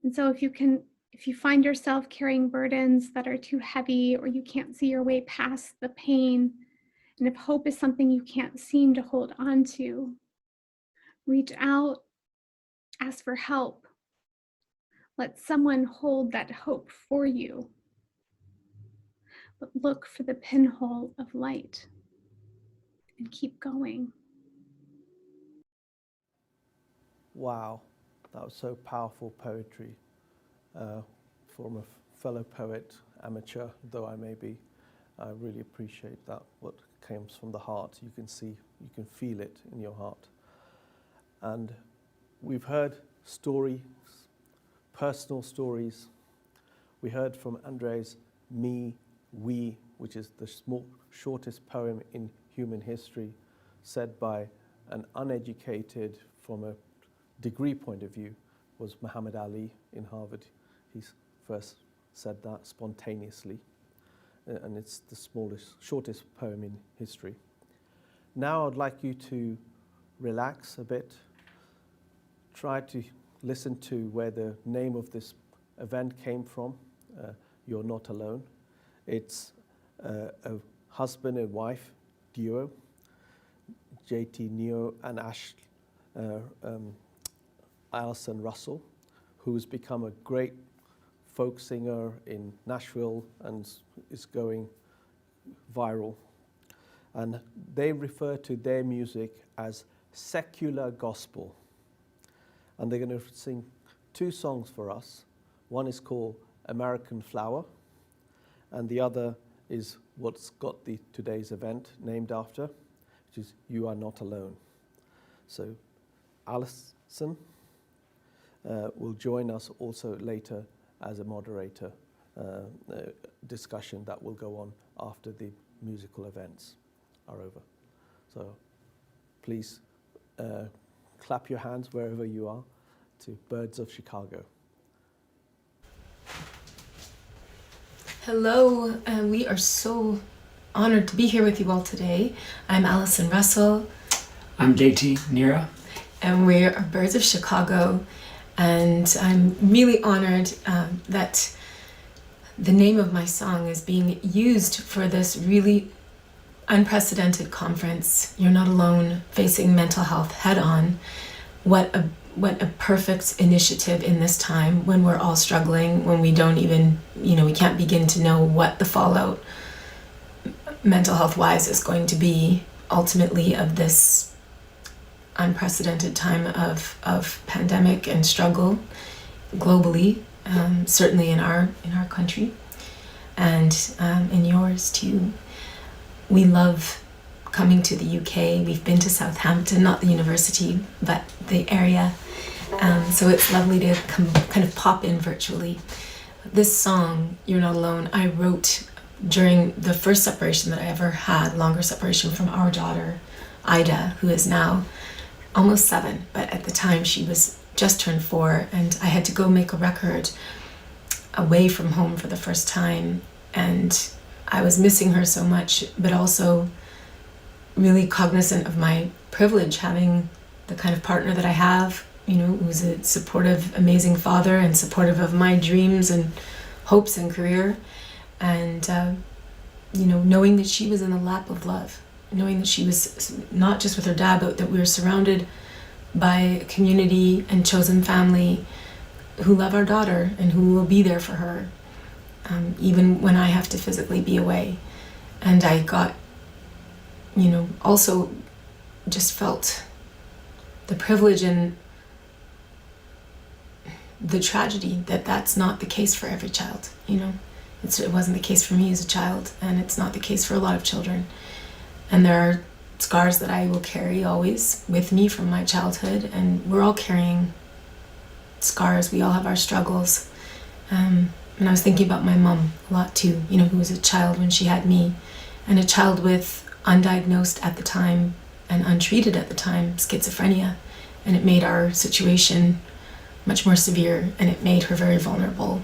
And so if you find yourself carrying burdens that are too heavy, or you can't see your way past the pain, and if hope is something you can't seem to hold on to, reach out, ask for help. Let someone hold that hope for you. But look for the pinhole of light and keep going. Wow, that was so powerful poetry from a fellow poet, amateur though I may be. I really appreciate that, what comes from the heart. You can see, you can feel it in your heart. And we've heard stories, personal stories. We heard from Andres' Me, We, which is the shortest poem in human history, said by an uneducated, from a degree point of view, was Muhammad Ali in Harvard. He first said that spontaneously, and it's the shortest poem in history. Now I'd like you to relax a bit, try to listen to where the name of this event came from, You're Not Alone. It's a husband and wife duo, JT Neo and Alison Russell, who's become a great folk singer in Nashville and is going viral. And they refer to their music as secular gospel. And they're going to sing 2 songs for us. One is called American Flower, and the other is what's got today's event named after, which is You Are Not Alone. So Alison will join us also later as a moderator, discussion that will go on after the musical events are over. So please clap your hands wherever you are to Birds of Chicago. Hello, we are so honored to be here with you all today. I'm Alison Russell. I'm JT Nira. And we are Birds of Chicago. And I'm really honored that the name of my song is being used for this really unprecedented conference. You're Not Alone, Facing Mental Health Head On. What a perfect initiative in this time when we're all struggling, when we don't even, we can't begin to know what the fallout mental health wise is going to be ultimately of this unprecedented time of pandemic and struggle globally, certainly in our country and in yours too. We love coming to the UK. We've been to Southampton, not the university, but the area. So it's lovely to kind of pop in virtually. This song, You're Not Alone, I wrote during the first separation that I ever had, longer separation from our daughter, Ida, who is now almost 7, but at the time she was just turned 4, and I had to go make a record away from home for the first time, and I was missing her so much, but also really cognizant of my privilege having the kind of partner that I have, who's a supportive, amazing father and supportive of my dreams and hopes and career. And, knowing that she was in the lap of love, knowing that she was not just with her dad, but that we were surrounded by a community and chosen family who love our daughter and who will be there for her, even when I have to physically be away. And I got, also just felt the privilege and the tragedy that that's not the case for every child. It wasn't the case for me as a child, and it's not the case for a lot of children. And there are scars that I will carry always with me from my childhood, and we're all carrying scars. We all have our struggles. And I was thinking about my mom a lot too, who was a child when she had me, and a child with undiagnosed at the time and untreated at the time schizophrenia, and it made our situation much more severe, and it made her very vulnerable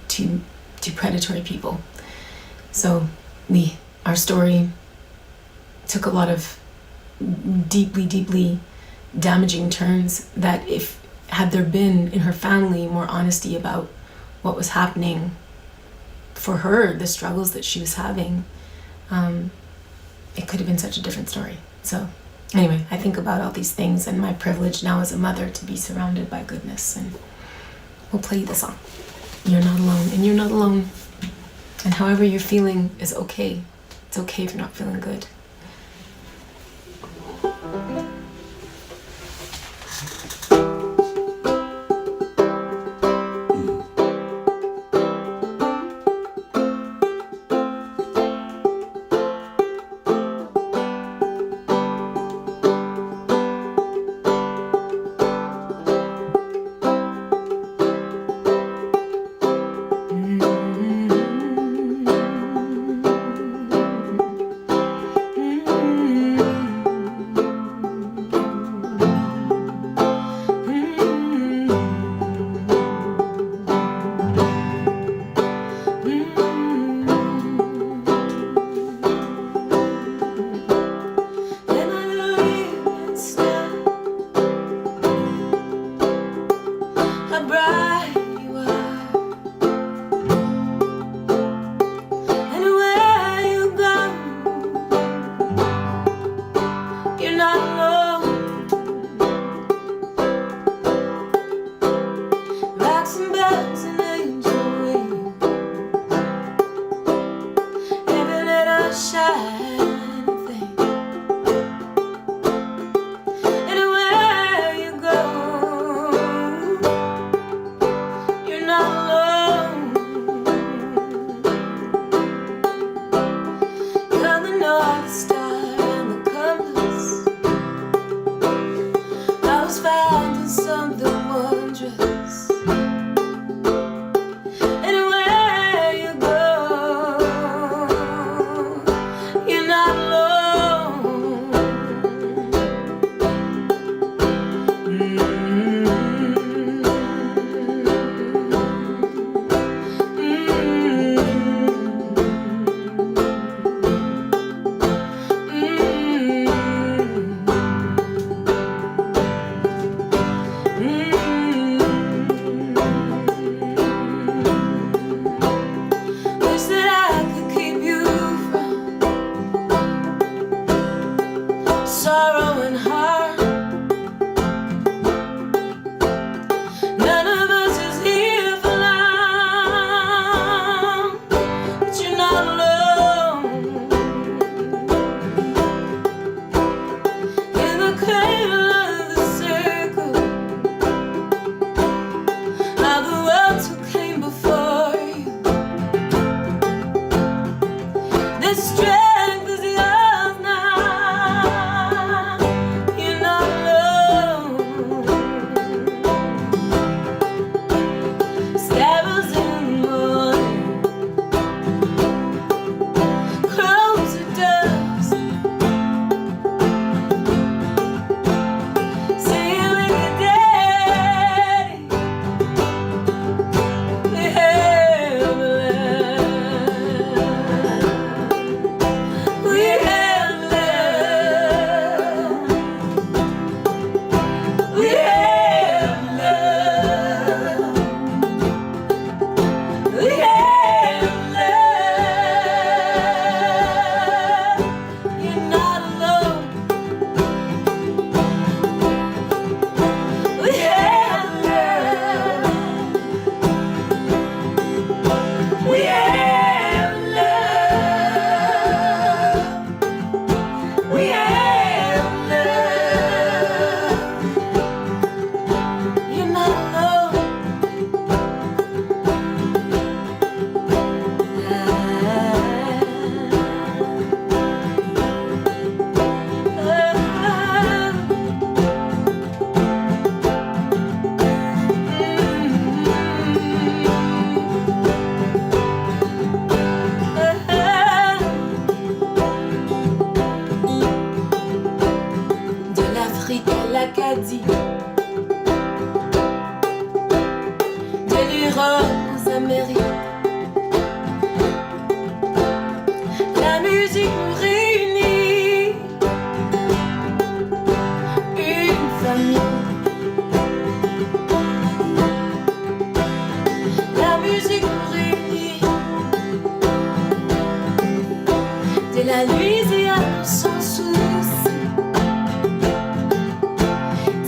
to predatory people. So our story took a lot of deeply damaging turns that had there been in her family more honesty about what was happening for her, the struggles that she was having, it could have been such a different story. So anyway, I think about all these things and my privilege now as a mother to be surrounded by goodness, and we'll play the song. You're not alone, and you're not alone. And however you're feeling is okay. It's okay if you're not feeling good. right you are. Anywhere you go, you're not alone. Rocks and bells and angel wings, every little shiny thing. Anywhere you go, you're not alone. You're the North Star and the compass. I was found in something wondrous. Anywhere you go, you're not alone. Wish that I could keep you from sorrow and harm. None of us is here for long, but you're not alone. In the cradle of the circle of the worlds who came before you, this strength is yours now. You're not alone. Sparrows in the morning, crows at dusk, singing with your daddy. We have love. We have love. We have love. We have love. You're not alone. We have love. We have love. We have love. You're not alone. De l'Afrique à l'Acadie, de l'Europe aux Amériques, la musique nous réunit, une famille. La musique nous réunit, de la Louisiane sans souci.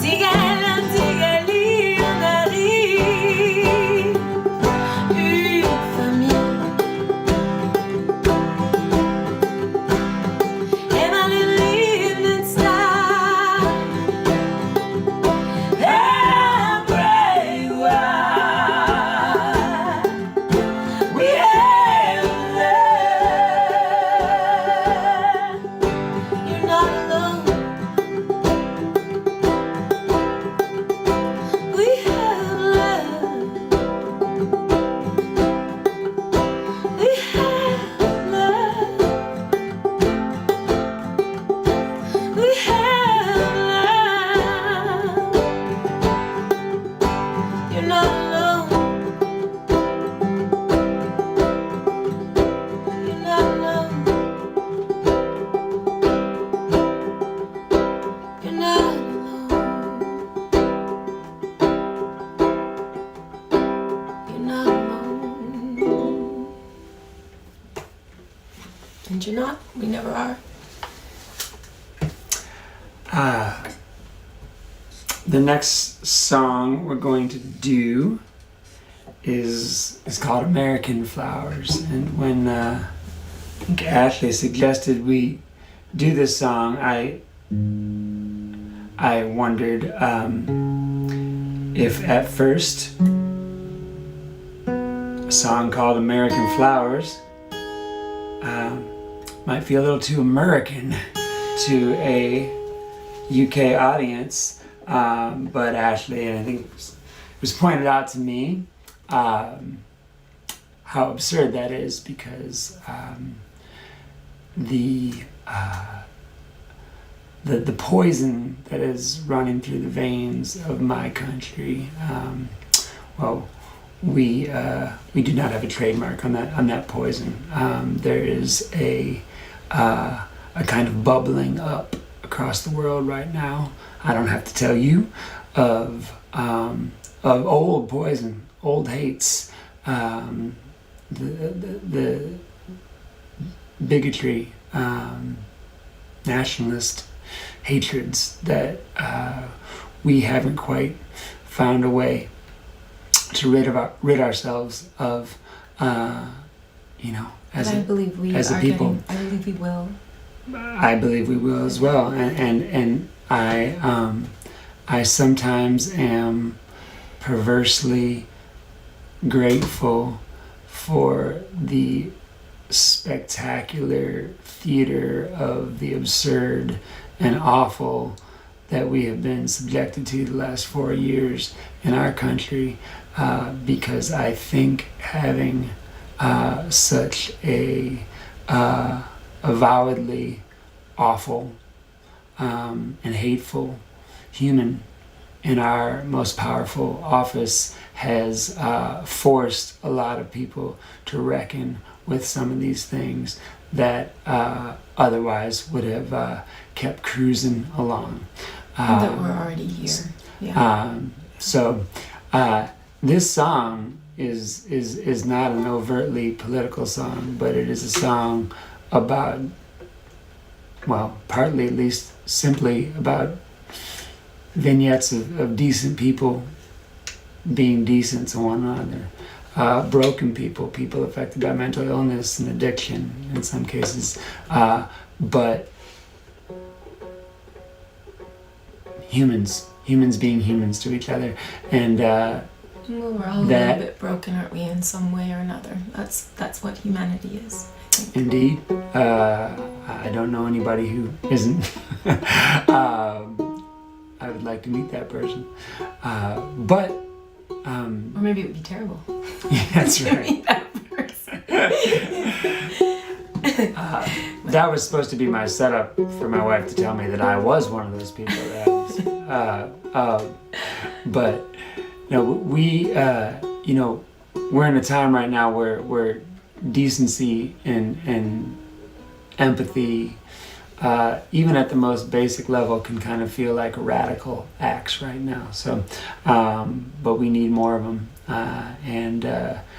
Tigala, Tigali, on arrive, une famille. Emily Living Star, everywhere. We have love. pretend you're not. We never are. The next song we're going to do is called American Flowers. And when Ashley suggested we do this song, I wondered if at first a song called American Flowers might feel a little too American to a UK audience. But Ashley, and I think it was pointed out to me how absurd that is, because the poison that is running through the veins of my country, well, we do not have a trademark on that poison. There is a kind of bubbling up across the world right now. I don't have to tell you of old poison, old hates, the bigotry, nationalist hatreds that we haven't quite found a way to rid ourselves of, as I believe we as a are people. I believe we will. I believe we will as well, and I sometimes am perversely grateful for the spectacular theater of the absurd and awful that we have been subjected to the last 4 years in our country, because I think having such a avowedly awful and hateful human in our most powerful office has forced a lot of people to reckon with some of these things that otherwise would have kept cruising along. That we're already here. Yeah. So this song is not an overtly political song, but it is a song about, well, partly at least, simply about vignettes of decent people being decent to one another. Broken people affected by mental illness and addiction in some cases, but humans being humans to each other. And Well, we're all a little bit broken, aren't we, in some way or another? That's what humanity is, I think. Indeed. I don't know anybody who isn't. I would like to meet that person. But Or maybe it would be terrible. yeah, that's to right. meet that person. That was supposed to be my setup for my wife to tell me that I was one of those people. But no, we're in a time right now where decency and empathy, even at the most basic level, can kind of feel like radical acts right now. So, but we need more of them, and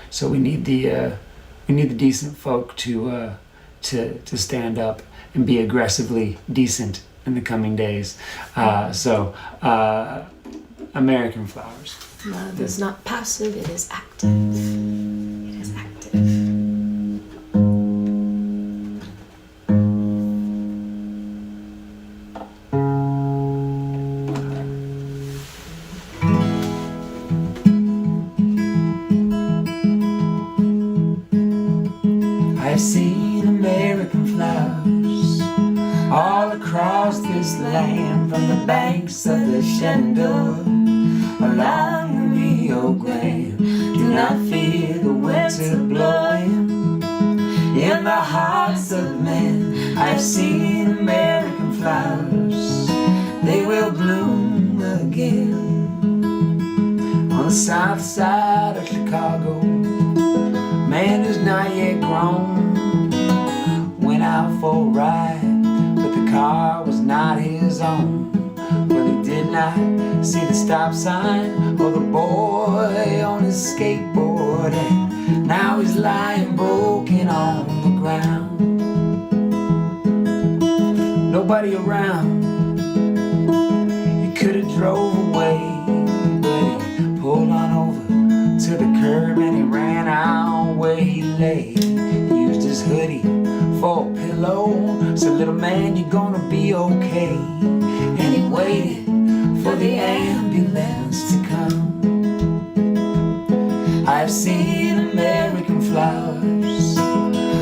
so we need the decent folk to stand up and be aggressively decent in the coming days. So, American Flowers. Love is not passive, it is active. It is active. I've seen American flowers all across this land, from the banks of the Shenandoah along the Rio Grande. Do not fear the winter blowing in the hearts of men. I've seen American flowers, they will bloom again. On the south side of Chicago, man who's not yet grown went out for a ride, but the car was not his own. Well, he did not see the stop sign or the boy on his skateboard, and now he's lying broken on the ground. nobody around. He could have drove away, but he pulled on over to the curb and he ran out where he lay. He used his hoodie for a pillow, said, little man, you're gonna be okay. And he waited for the ambulance to come. I've seen American flowers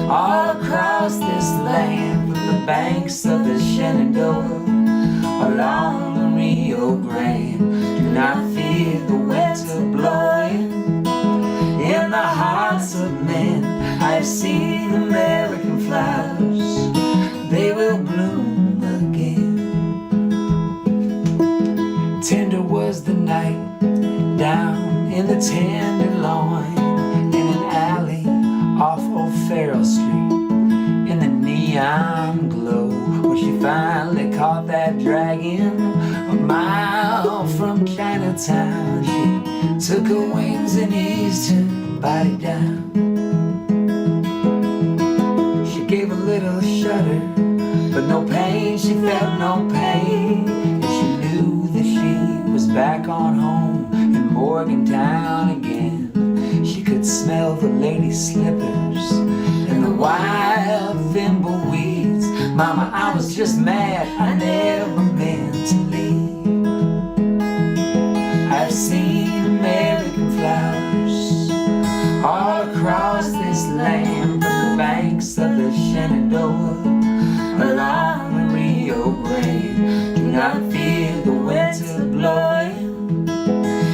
all across this land, from the banks of the Shenandoah along the Rio Grande. Do not fear the winter blowing in the hearts of men. I've seen American flowers, they will bloom again. Tender was the night down in the Tenderloin, in an alley off O'Farrell Street, in the neon glow, when she finally caught that dragon a mile from Chinatown. She took her wings and eased her body down. She gave a little shudder, but no pain, she felt no pain. And she knew that she was back on home in Morgantown again. She could smell the lady slippers and the wild thimbleweeds. Mama, I was just mad, I never meant to leave. I've seen American flowers all across this land, from the banks of the Shenandoah along the Rio Grande. Do not fear the winter blowing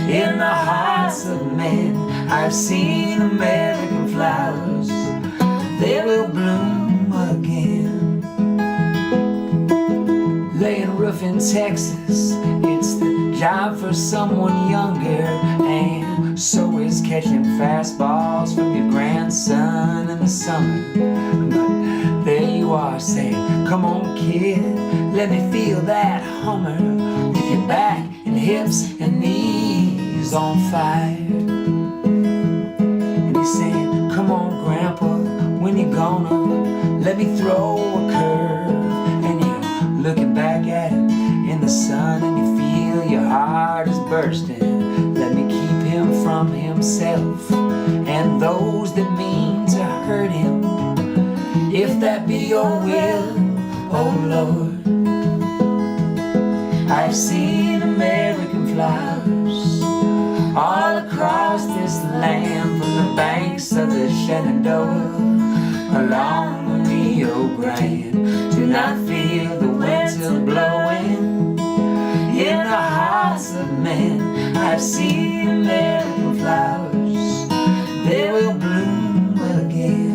in the hearts of men. I've seen American flowers, they will bloom again. Laying roof in Texas, it's the job for someone younger, and so is catching fastballs from your grandson in the summer. But there you are saying, come on kid, let me feel that Hummer, with your back and hips and knees on fire. And he's saying, come on grandpa, when you gonna let me throw a curve? And you're looking back at him in the sun, and you feel your heart is bursting. Let me keep him from himself and those that mean to hurt him, if that be your will, oh Lord. I've seen American flowers all across this land, from the banks of the Shenandoah along the Rio Grande. Do not feel the winter blowing in the hearts of men. I've seen American flowers, they will bloom again.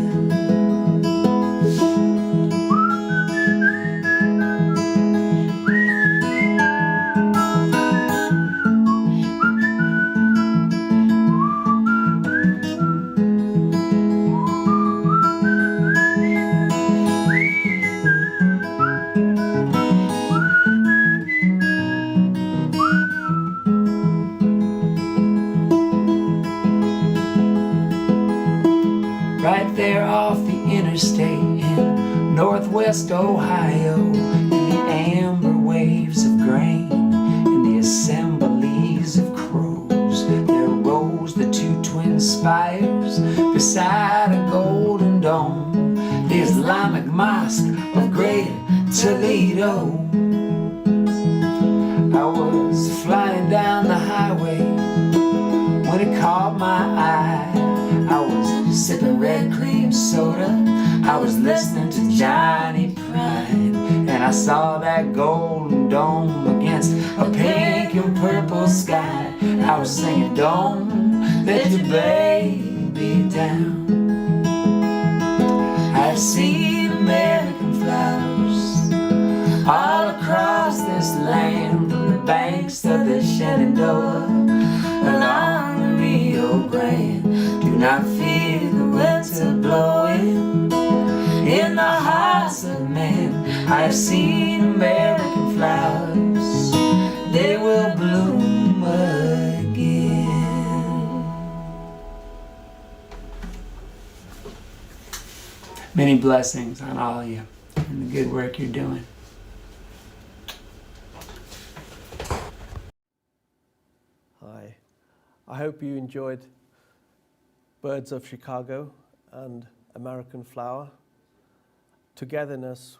Right there off the interstate in northwest Ohio, in the amber waves of grain, in the assemblies of crows, there rose the two twin spires beside a golden dome, the Islamic mosque of Greater Toledo. I was flying down the highway when it caught my eye. I was sipping red cream soda, I was listening to Johnny Pride, and I saw that golden dome against a pink and purple sky. I was singing, don't let your baby down. I've seen American flowers all across this land, from the banks of the Shenandoah along the Rio Grande. Do not fear the winter blowing in the hearts of men. I've seen American flowers, they will bloom again. Many blessings on all of you and the good work you're doing. hope you enjoyed Birds of Chicago and American Flower. Togetherness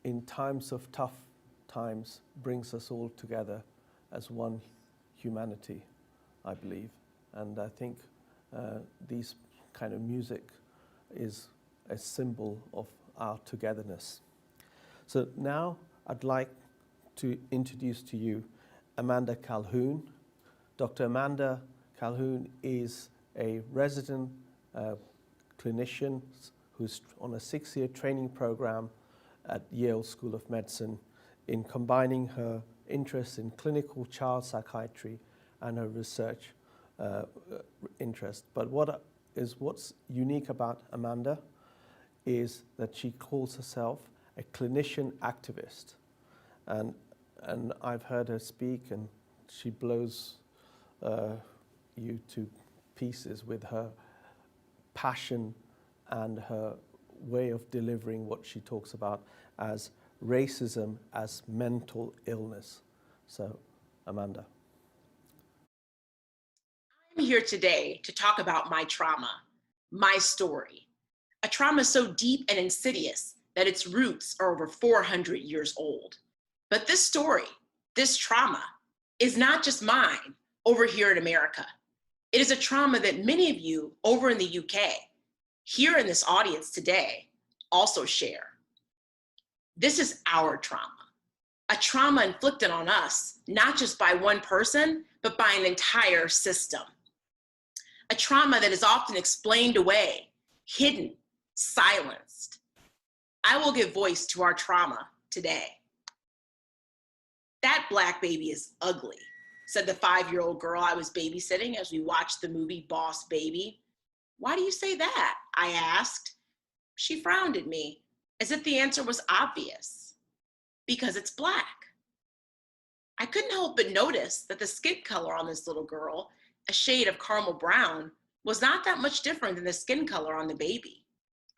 in times of tough times brings us all together as one humanity, I believe. And I think these kind of music is a symbol of our togetherness. So now I'd like to introduce to you Amanda Calhoun. Dr. Amanda Calhoun is a resident clinician who's on a 6-year training program at Yale School of Medicine in combining her interest in clinical child psychiatry and her research interest. But what's unique about Amanda is that she calls herself a clinician activist. And I've heard her speak, and she blows you to pieces with her passion and her way of delivering what she talks about as racism as mental illness. So, Amanda. I'm here today to talk about my trauma, my story. A trauma so deep and insidious that its roots are over 400 years old. But this story, this trauma, is not just mine over here in America. It is a trauma that many of you over in the UK, here in this audience today, also share. This is our trauma, a trauma inflicted on us, not just by one person, but by an entire system. A trauma that is often explained away, hidden, silenced. I will give voice to our trauma today. "That black baby is ugly," said the 5-year-old girl I was babysitting as we watched the movie Boss Baby. "Why do you say that?" I asked. She frowned at me as if the answer was obvious. "Because it's black." I couldn't help but notice that the skin color on this little girl, a shade of caramel brown, was not that much different than the skin color on the baby.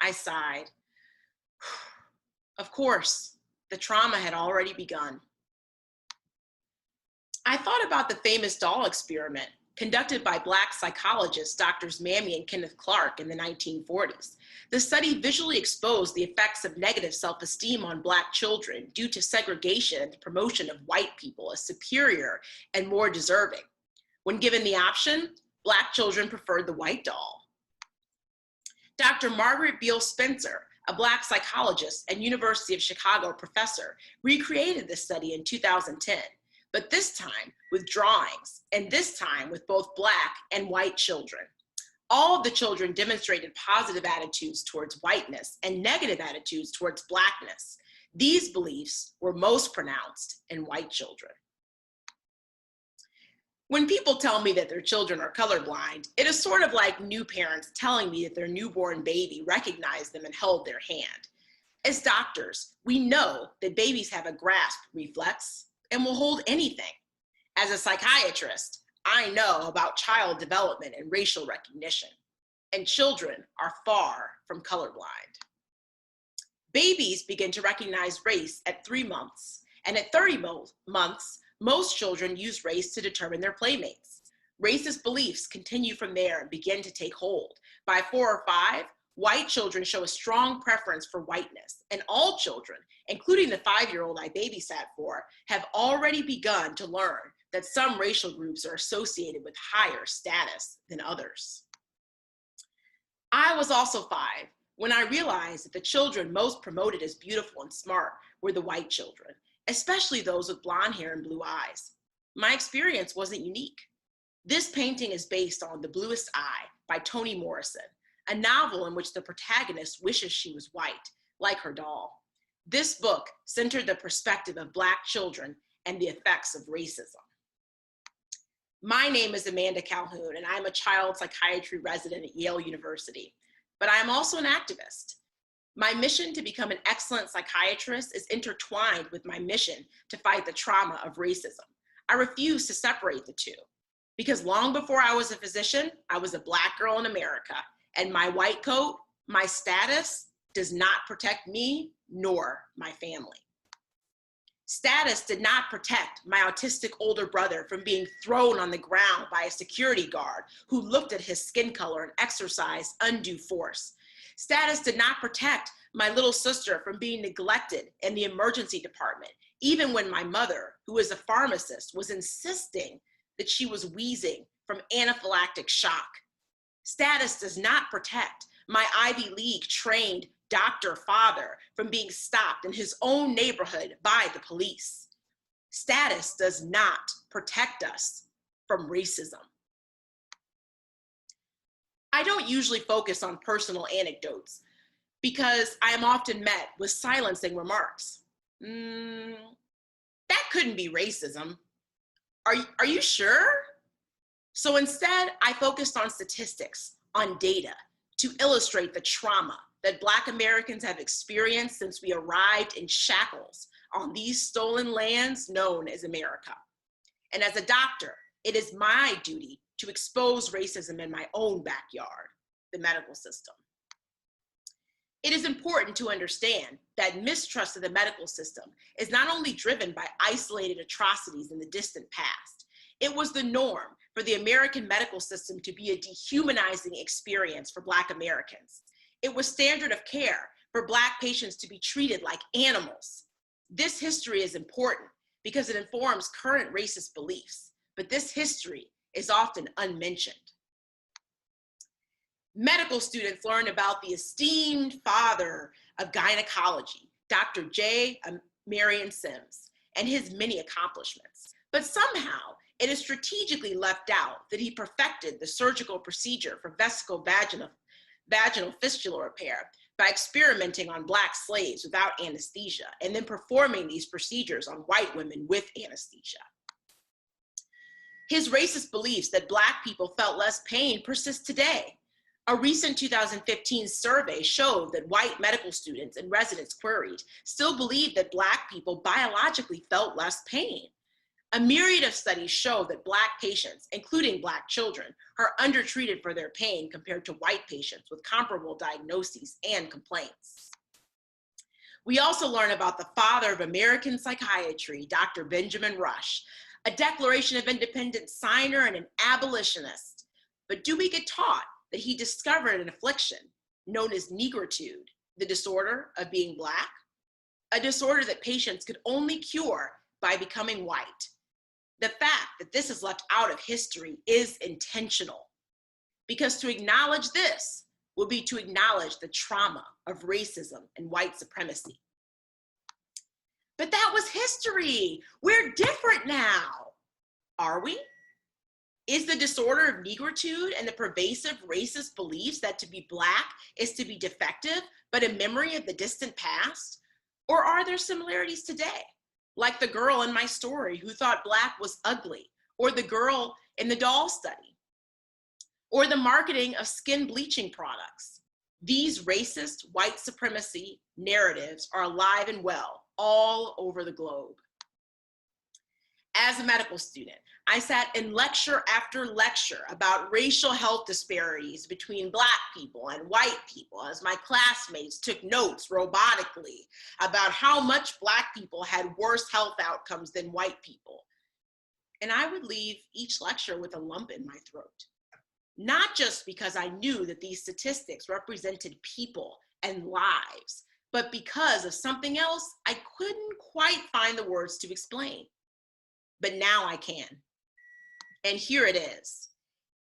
I sighed. Of course, the trauma had already begun. I thought about the famous doll experiment conducted by Black psychologists Drs. Mammy and Kenneth Clark in the 1940s. The study visually exposed the effects of negative self-esteem on Black children due to segregation and the promotion of white people as superior and more deserving. When given the option, Black children preferred the white doll. Dr. Margaret Beale Spencer, a Black psychologist and University of Chicago professor, recreated this study in 2010. But this time with drawings, and this time with both Black and white children. All of the children demonstrated positive attitudes towards whiteness and negative attitudes towards Blackness. These beliefs were most pronounced in white children. When people tell me that their children are colorblind, it is sort of like new parents telling me that their newborn baby recognized them and held their hand. As doctors, we know that babies have a grasp reflex and will hold anything. As a psychiatrist, I know about child development and racial recognition, and children are far from colorblind. Babies begin to recognize race at 3 months, and at 30 months, most children use race to determine their playmates. Racist beliefs continue from there and begin to take hold. By 4 or 5, white children show a strong preference for whiteness, and all children, including the 5-year-old I babysat for, have already begun to learn that some racial groups are associated with higher status than others. I was also 5 when I realized that the children most promoted as beautiful and smart were the white children, especially those with blonde hair and blue eyes. My experience wasn't unique. This painting is based on The Bluest Eye by Toni Morrison, a novel in which the protagonist wishes she was white, like her doll. This book centered the perspective of Black children and the effects of racism. My name is Amanda Calhoun, and I'm a child psychiatry resident at Yale University, but I am also an activist. My mission to become an excellent psychiatrist is intertwined with my mission to fight the trauma of racism. I refuse to separate the two, because long before I was a physician, I was a Black girl in America, and my white coat, my status, does not protect me nor my family. Status did not protect my autistic older brother from being thrown on the ground by a security guard who looked at his skin color and exercised undue force. Status did not protect my little sister from being neglected in the emergency department, even when my mother, who is a pharmacist, was insisting that she was wheezing from anaphylactic shock. Status does not protect my Ivy League trained doctor father from being stopped in his own neighborhood by the police. Status does not protect us from racism. I don't usually focus on personal anecdotes because I am often met with silencing remarks. That couldn't be racism. Are you sure? So instead, I focused on statistics, on data, to illustrate the trauma that Black Americans have experienced since we arrived in shackles on these stolen lands known as America. And as a doctor, it is my duty to expose racism in my own backyard, the medical system. It is important to understand that mistrust of the medical system is not only driven by isolated atrocities in the distant past. It was the norm for the American medical system to be a dehumanizing experience for Black Americans. It was standard of care for Black patients to be treated like animals. This history is important because it informs current racist beliefs, but this history is often unmentioned. Medical students learn about the esteemed father of gynecology, Dr. J. Marion Sims, and his many accomplishments. But somehow, it is strategically left out that he perfected the surgical procedure for vesicovaginal fistula repair by experimenting on Black slaves without anesthesia and then performing these procedures on white women with anesthesia. His racist beliefs that Black people felt less pain persist today. A recent 2015 survey showed that white medical students and residents queried still believe that Black people biologically felt less pain. A myriad of studies show that Black patients, including Black children, are undertreated for their pain compared to white patients with comparable diagnoses and complaints. We also learn about the father of American psychiatry, Dr. Benjamin Rush, a Declaration of Independence signer and an abolitionist. But do we get taught that he discovered an affliction known as negritude, the disorder of being Black, a disorder that patients could only cure by becoming white? The fact that this is left out of history is intentional, because to acknowledge this will be to acknowledge the trauma of racism and white supremacy. But that was history. We're different now. Are we? Is the disorder of negritude and the pervasive racist beliefs that to be Black is to be defective, but a memory of the distant past? Or are there similarities today? Like the girl in my story who thought Black was ugly, or the girl in the doll study, or the marketing of skin bleaching products. These racist white supremacy narratives are alive and well all over the globe. As a medical student, I sat in lecture after lecture about racial health disparities between Black people and white people as my classmates took notes robotically about how much Black people had worse health outcomes than white people. And I would leave each lecture with a lump in my throat. Not just because I knew that these statistics represented people and lives, but because of something else I couldn't quite find the words to explain. But now I can. And here it is.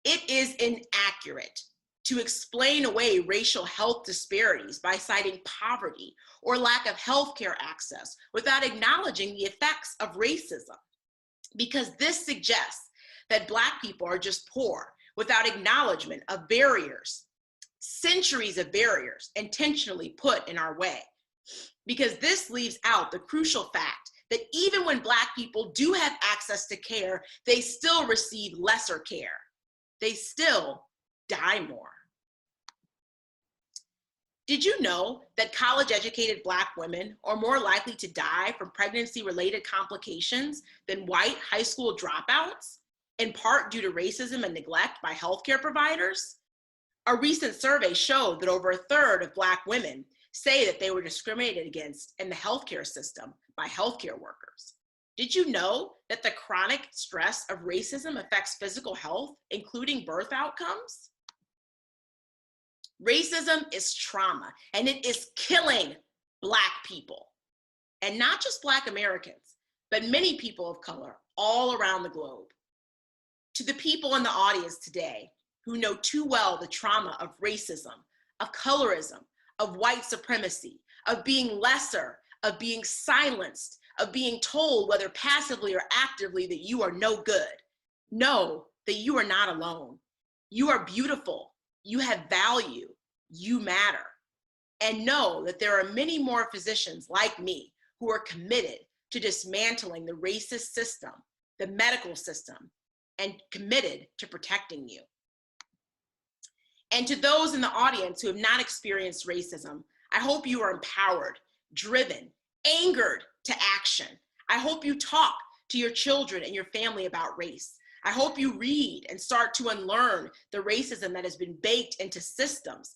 It is inaccurate to explain away racial health disparities by citing poverty or lack of healthcare access without acknowledging the effects of racism, because this suggests that Black people are just poor without acknowledgement of barriers, centuries of barriers intentionally put in our way, because this leaves out the crucial fact that even when Black people do have access to care, they still receive lesser care. They still die more. Did you know that college-educated Black women are more likely to die from pregnancy-related complications than white high school dropouts, in part due to racism and neglect by healthcare providers? A recent survey showed that over a third of Black women say that they were discriminated against in the healthcare system by healthcare workers. Did you know that the chronic stress of racism affects physical health, including birth outcomes? Racism is trauma, and it is killing Black people, and not just Black Americans, but many people of color all around the globe. To the people in the audience today who know too well the trauma of racism, of colorism, of white supremacy, of being lesser, of being silenced, of being told, whether passively or actively, that you are no good, know that you are not alone. You are beautiful, you have value, you matter. And know that there are many more physicians like me who are committed to dismantling the racist system, the medical system, and committed to protecting you. And to those in the audience who have not experienced racism, I hope you are empowered, driven, angered to action. I hope you talk to your children and your family about race. I hope you read and start to unlearn the racism that has been baked into systems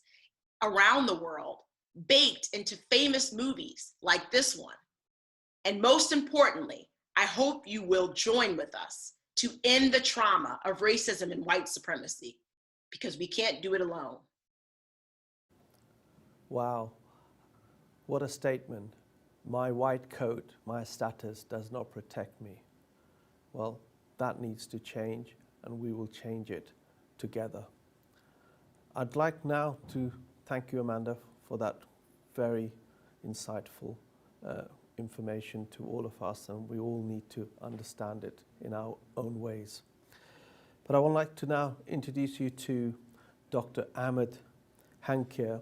around the world, baked into famous movies like this one. And most importantly, I hope you will join with us to end the trauma of racism and white supremacy, because we can't do it alone. Wow, what a statement. My white coat, my status does not protect me. Well, that needs to change, and we will change it together. I'd like now to thank you, Amanda, for that very insightful information to all of us, and we all need to understand it in our own ways. But I would like to now introduce you to Dr. Ahmed Hankir.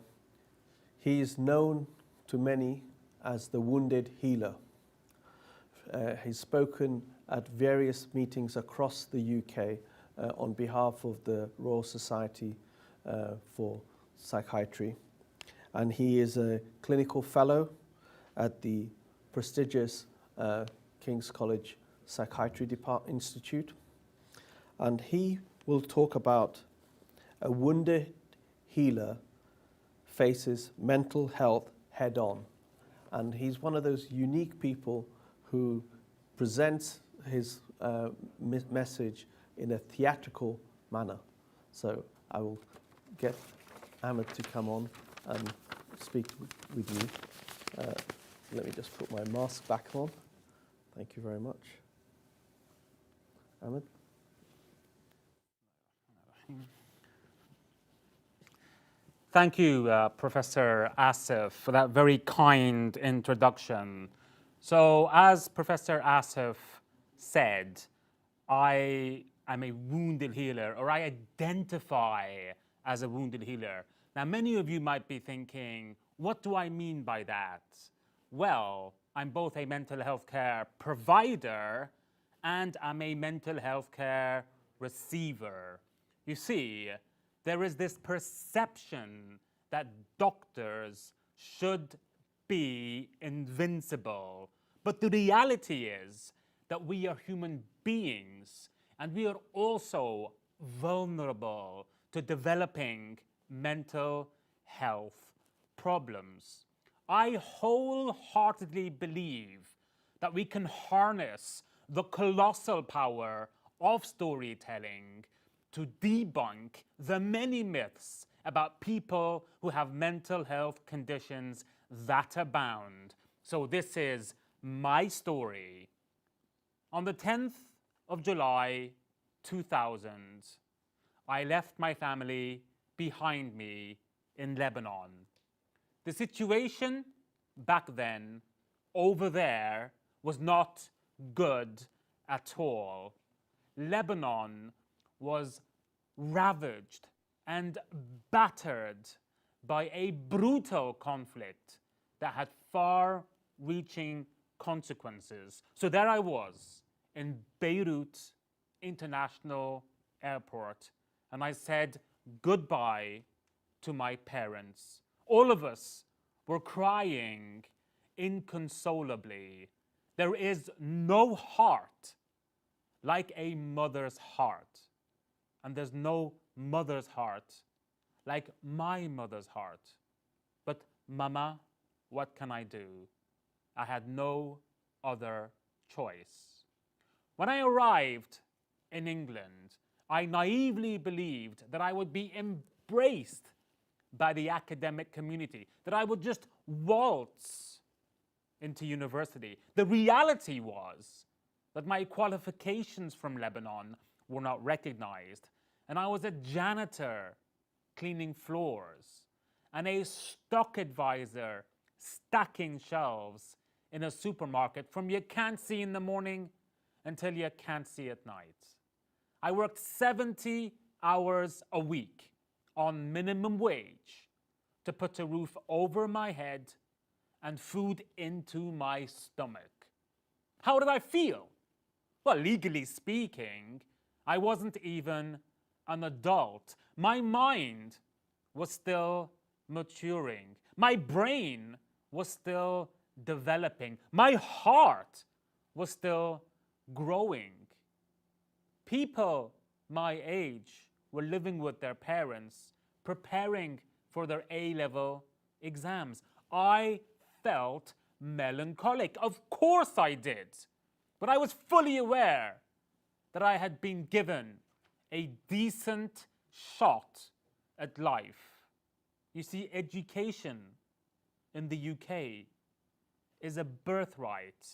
He is known to many as the wounded healer. He's spoken at various meetings across the UK on behalf of the Royal Society for Psychiatry. And he is a clinical fellow at the prestigious King's College Psychiatry Institute. And he will talk about a wounded healer faces mental health head on. And he's one of those unique people who presents his message in a theatrical manner. So I will get Ahmed to come on and speak with you. Let me just put my mask back on. Thank you very much. Ahmed? Thank you, Professor Asif, for that very kind introduction. So, as Professor Asif said, I am a wounded healer, or I identify as a wounded healer. Now, many of you might be thinking, what do I mean by that? Well, I'm both a mental health care provider and I'm a mental health care receiver. You see, there is this perception that doctors should be invincible. But the reality is that we are human beings and we are also vulnerable to developing mental health problems. I wholeheartedly believe that we can harness the colossal power of storytelling to debunk the many myths about people who have mental health conditions that abound. So this is my story. On the 10th of July, 2000, I left my family behind me in Lebanon. The situation back then over there was not good at all. Lebanon was ravaged and battered by a brutal conflict that had far-reaching consequences. So there I was in Beirut International Airport, and I said goodbye to my parents. All of us were crying inconsolably. There is no heart like a mother's heart. And there's no mother's heart like my mother's heart. But Mama, what can I do? I had no other choice. When I arrived in England, I naively believed that I would be embraced by the academic community, that I would just waltz into university. The reality was that my qualifications from Lebanon were not recognized, and I was a janitor cleaning floors and a stock advisor stacking shelves in a supermarket from you can't see in the morning until you can't see at night. I worked 70 hours a week on minimum wage to put a roof over my head and food into my stomach. How did I feel? Well, legally speaking, I wasn't even an adult. My mind was still maturing. My brain was still developing. My heart was still growing. People my age were living with their parents, preparing for their A-level exams. I felt melancholic. Of course I did. But I was fully aware that I had been given a decent shot at life. You see, education in the UK is a birthright,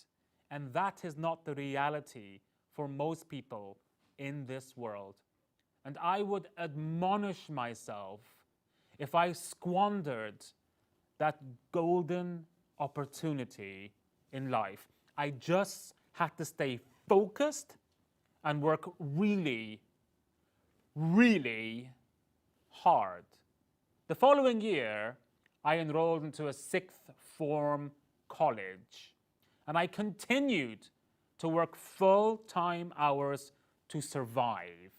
and that is not the reality for most people in this world. And I would admonish myself if I squandered that golden opportunity in life. I just had to stay focused and work really, really hard. The following year, I enrolled into a sixth form college, and I continued to work full-time hours to survive.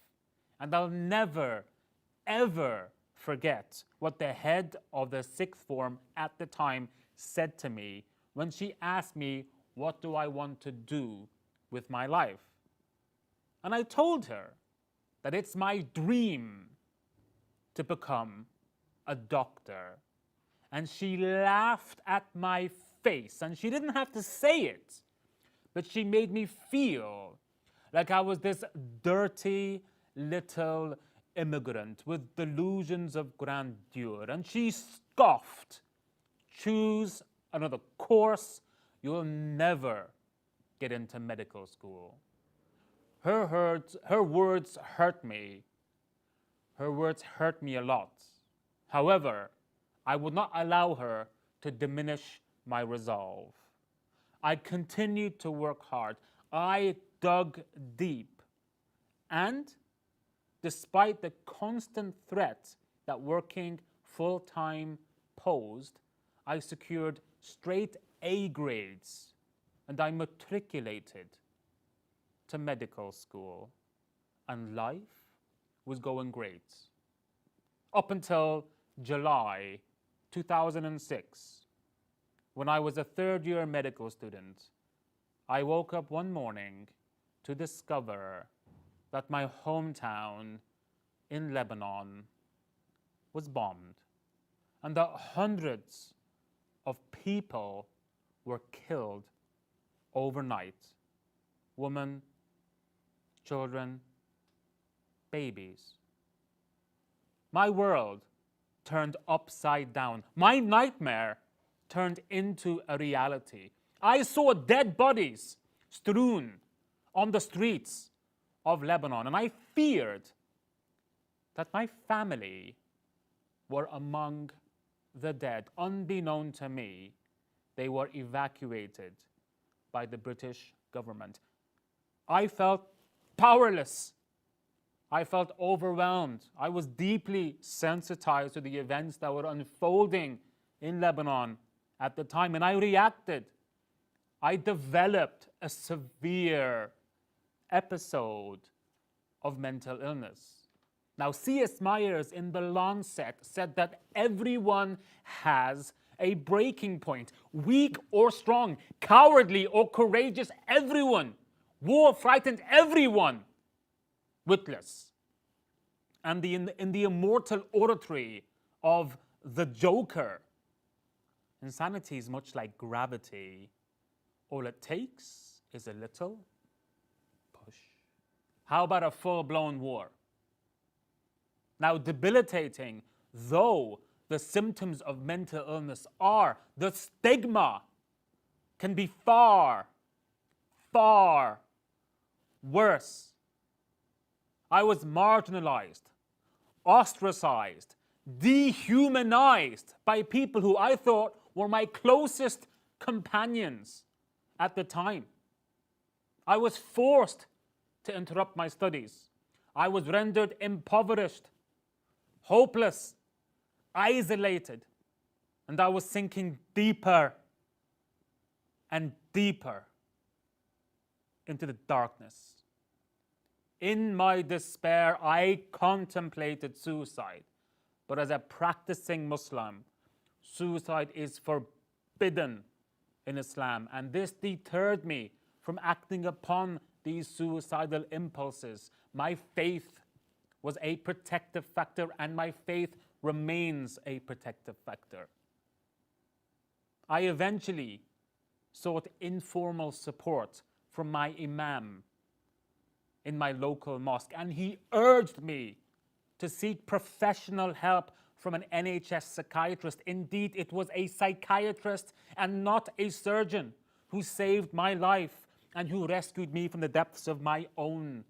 And I'll never, ever forget what the head of the sixth form at the time said to me when she asked me, what do I want to do with my life? And I told her that it's my dream to become a doctor. And she laughed at my face, and she didn't have to say it, but she made me feel like I was this dirty little immigrant with delusions of grandeur. And she scoffed, choose another course, you'll never get into medical school. Her words hurt me. Her words hurt me a lot. However, I would not allow her to diminish my resolve. I continued to work hard. I dug deep. And despite the constant threat that working full-time posed, I secured straight A grades and I matriculated to medical school. And life was going great. Up until July 2006, when I was a third-year medical student, I woke up one morning to discover that my hometown in Lebanon was bombed and that hundreds of people were killed overnight. Women, children, babies. My world turned upside down. My nightmare turned into a reality. I saw dead bodies strewn on the streets of Lebanon, and I feared that my family were among the dead. Unbeknown to me, they were evacuated by the British government. I felt powerless. I felt overwhelmed. I was deeply sensitized to the events that were unfolding in Lebanon at the time, and I reacted. I developed a severe episode of mental illness. Now, C.S. Myers in The Lancet said that everyone has a breaking point. Weak or strong, cowardly or courageous, everyone. War frightened everyone. Witless. And in the immortal oratory of The Joker, Insanity is much like gravity. All it takes is a little push. How about a full-blown war? Now, debilitating though the symptoms of mental illness are, the stigma can be far, far worse. I was marginalized, ostracized, dehumanized by people who I thought were my closest companions at the time. I was forced to interrupt my studies. I was rendered impoverished, hopeless, isolated, and I was sinking deeper and deeper into the darkness. In my despair, I contemplated suicide. But as a practicing Muslim, suicide is forbidden in Islam, and this deterred me from acting upon these suicidal impulses. My faith was a protective factor, and my faith remains a protective factor. I eventually sought informal support from my imam in my local mosque, and he urged me to seek professional help from an NHS psychiatrist. Indeed, it was a psychiatrist and not a surgeon who saved my life and who rescued me from the depths of my own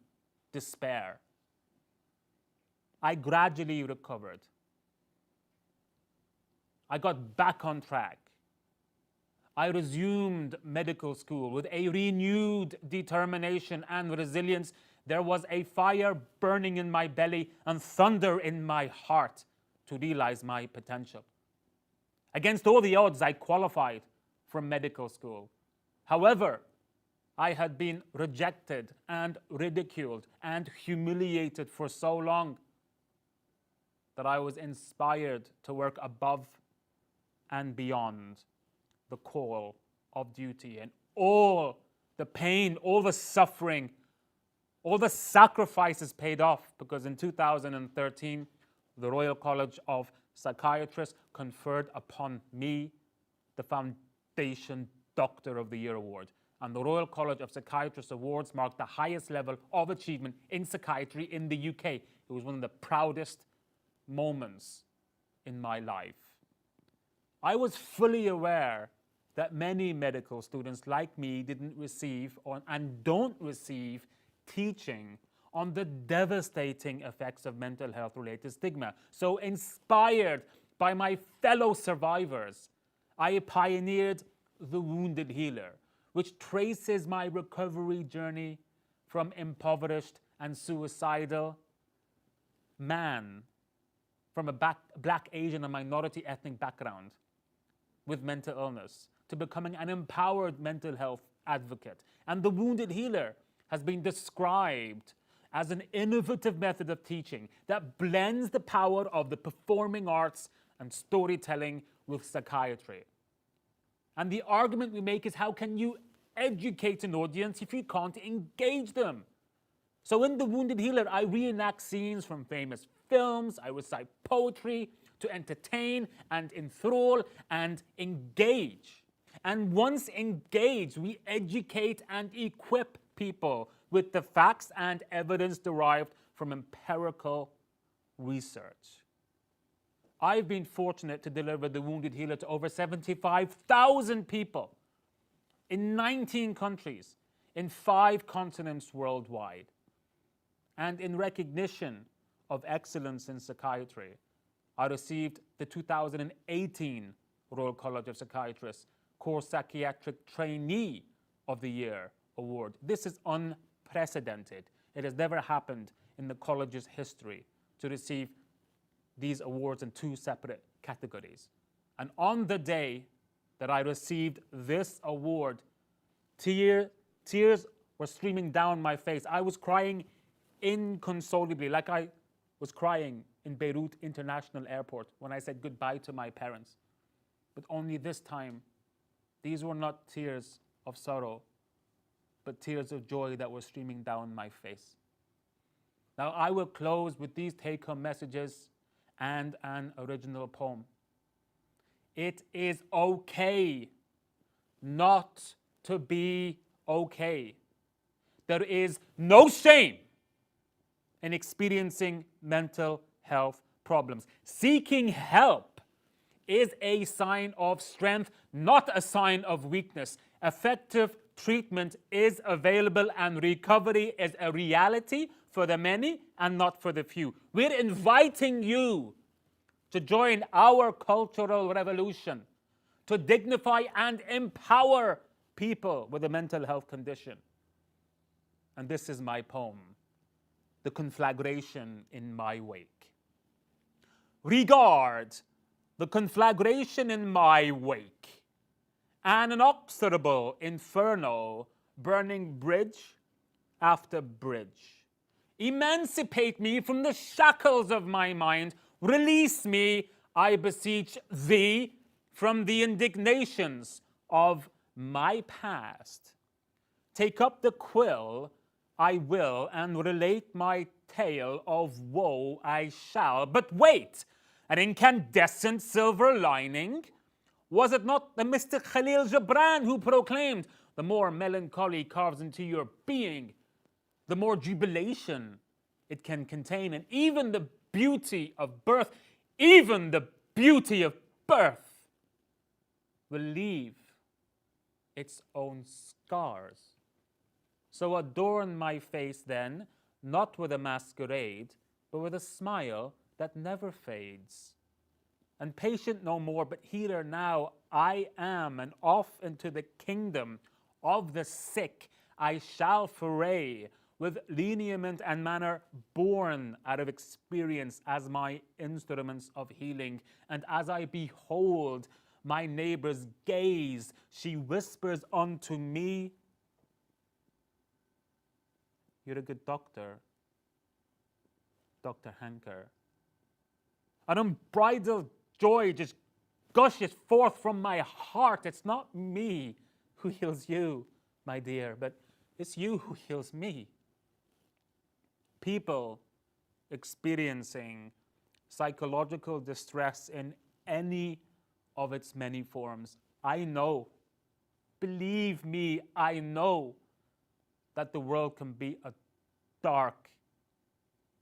despair. I gradually recovered. I got back on track. I resumed medical school with a renewed determination and resilience. There was a fire burning in my belly and thunder in my heart to realize my potential. Against all the odds, I qualified for medical school. However, I had been rejected and ridiculed and humiliated for so long that I was inspired to work above and beyond the call of duty, and all the pain, all the suffering, all the sacrifices paid off, because in 2013, the Royal College of Psychiatrists conferred upon me the Foundation Doctor of the Year award. And the Royal College of Psychiatrists awards mark the highest level of achievement in psychiatry in the UK. It was one of the proudest moments in my life. I was fully aware that many medical students like me didn't receive and don't receive teaching on the devastating effects of mental health related stigma. So inspired by my fellow survivors, I pioneered The Wounded Healer, which traces my recovery journey from impoverished and suicidal man from a black, Asian, and minority ethnic background with mental illness to becoming an empowered mental health advocate. And The Wounded Healer has been described as an innovative method of teaching that blends the power of the performing arts and storytelling with psychiatry. And the argument we make is, how can you educate an audience if you can't engage them? So in The Wounded Healer, I reenact scenes from famous films, I recite poetry to entertain and enthrall and engage. And once engaged, we educate and equip people with the facts and evidence derived from empirical research. I've been fortunate to deliver The Wounded Healer to over 75,000 people in 19 countries, in 5 continents worldwide. And in recognition of excellence in psychiatry, I received the 2018 Royal College of Psychiatrists Core Psychiatric Trainee of the Year award. This is unprecedented. It has never happened in the college's history to receive these awards in 2 separate categories. And on the day that I received this award, tears were streaming down my face. I was crying inconsolably, like I was crying in Beirut International Airport when I said goodbye to my parents. But only this time, these were not tears of sorrow, but tears of joy that were streaming down my face. Now, I will close with these take-home messages and an original poem. It is okay not to be okay. There is no shame in experiencing mental health problems. Seeking help is a sign of strength, not a sign of weakness. Effective treatment is available and recovery is a reality for the many and not for the few. We're inviting you to join our cultural revolution, to dignify and empower people with a mental health condition. And this is my poem, The Conflagration in My Wake. Regard the conflagration in my wake, an inexorable inferno burning bridge after bridge. Emancipate me from the shackles of my mind. Release me, I beseech thee, from the indignations of my past. Take up the quill, I will, and relate my tale of woe I shall. But wait, an incandescent silver lining? Was it not the mystic Khalil Gibran who proclaimed, the more melancholy carves into your being, the more jubilation it can contain, and even the beauty of birth, even the beauty of birth will leave its own scars. So adorn my face then, not with a masquerade, but with a smile that never fades. And patient no more, but healer now I am, and off into the kingdom of the sick I shall foray, with lineament and manner born out of experience as my instruments of healing. And as I behold my neighbor's gaze, she whispers unto me, you're a good doctor, Dr. Hanker. An unbridled joy just gushes forth from my heart. It's not me who heals you, my dear, but it's you who heals me. People experiencing psychological distress in any of its many forms, I know, believe me, I know that the world can be a dark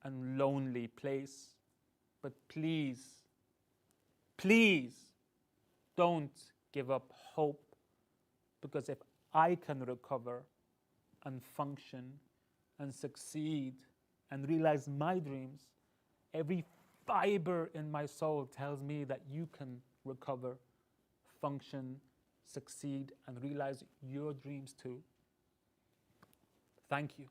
and lonely place. But please, please don't give up hope, because if I can recover and function and succeed and realize my dreams, every fiber in my soul tells me that you can recover, function, succeed, and realize your dreams too. Thank you.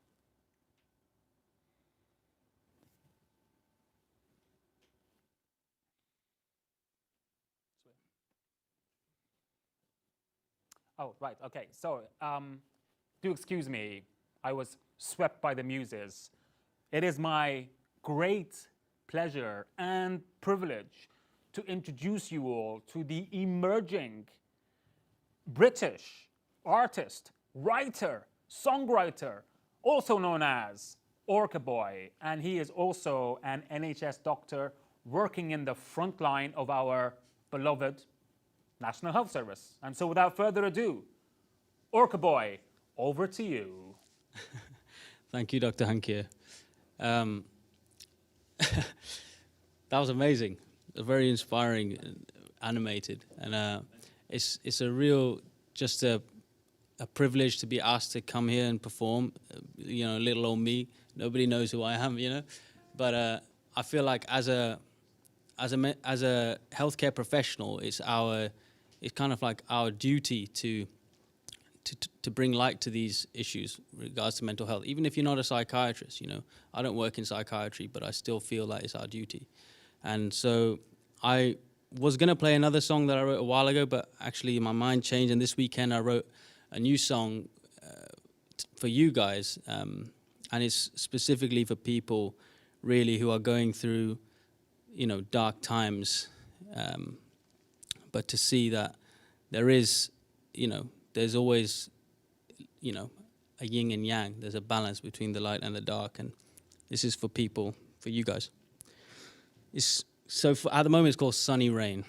Oh, right, okay. So, do excuse me, I was swept by the muses. It is my great pleasure and privilege to introduce you all to the emerging British artist, writer, songwriter, also known as Orca Boy. And he is also an NHS doctor working in the front line of our beloved National Health Service. And so without further ado, Orca Boy, over to you. Thank you, Dr. Hankier. That was amazing. Very inspiring, animated, and it's a real just a privilege to be asked to come here and perform. You know, little old me. Nobody knows who I am, you know, but I feel like as a healthcare professional, it's kind of like our duty to bring light to these issues in regards to mental health. Even if you're not a psychiatrist, you know, I don't work in psychiatry, but I still feel like it's our duty. And so I was going to play another song that I wrote a while ago, but actually my mind changed, and this weekend I wrote a new song for you guys, and it's specifically for people really who are going through, you know, dark times, but to see that there is, you know, there's always, you know, a yin and yang. There's a balance between the light and the dark, and this is for people, for you guys. At the moment it's called Sunny Rain.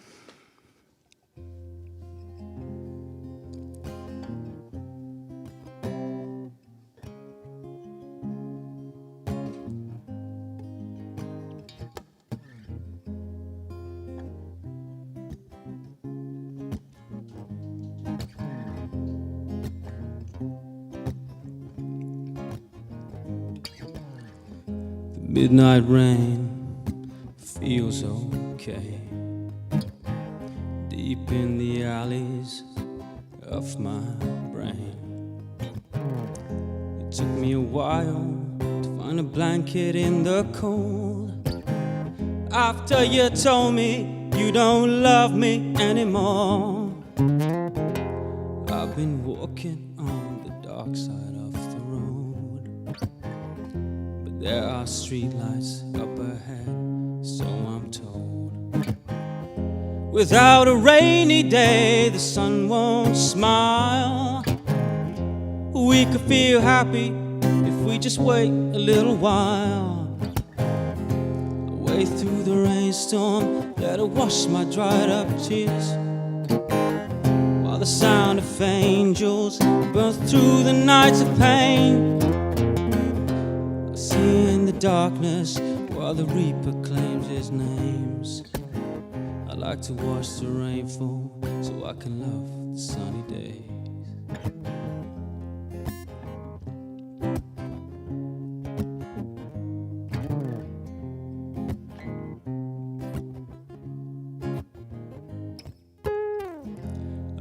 midnight rain feels okay. Deep in the alleys of my brain. It took me a while to find a blanket in the cold. After you told me you don't love me anymore, I've been walking on the dark side of the road. But there are streetlights up ahead, so I'm told. Without a rainy day, the sun won't smile. We could feel happy if we just wait a little while. Away through the rainstorm, let it wash my dried up tears, while the sound of angels burns through the nights of pain. I see in the darkness while the reaper claims his names. I like to watch the rain fall so I can love the sunny days.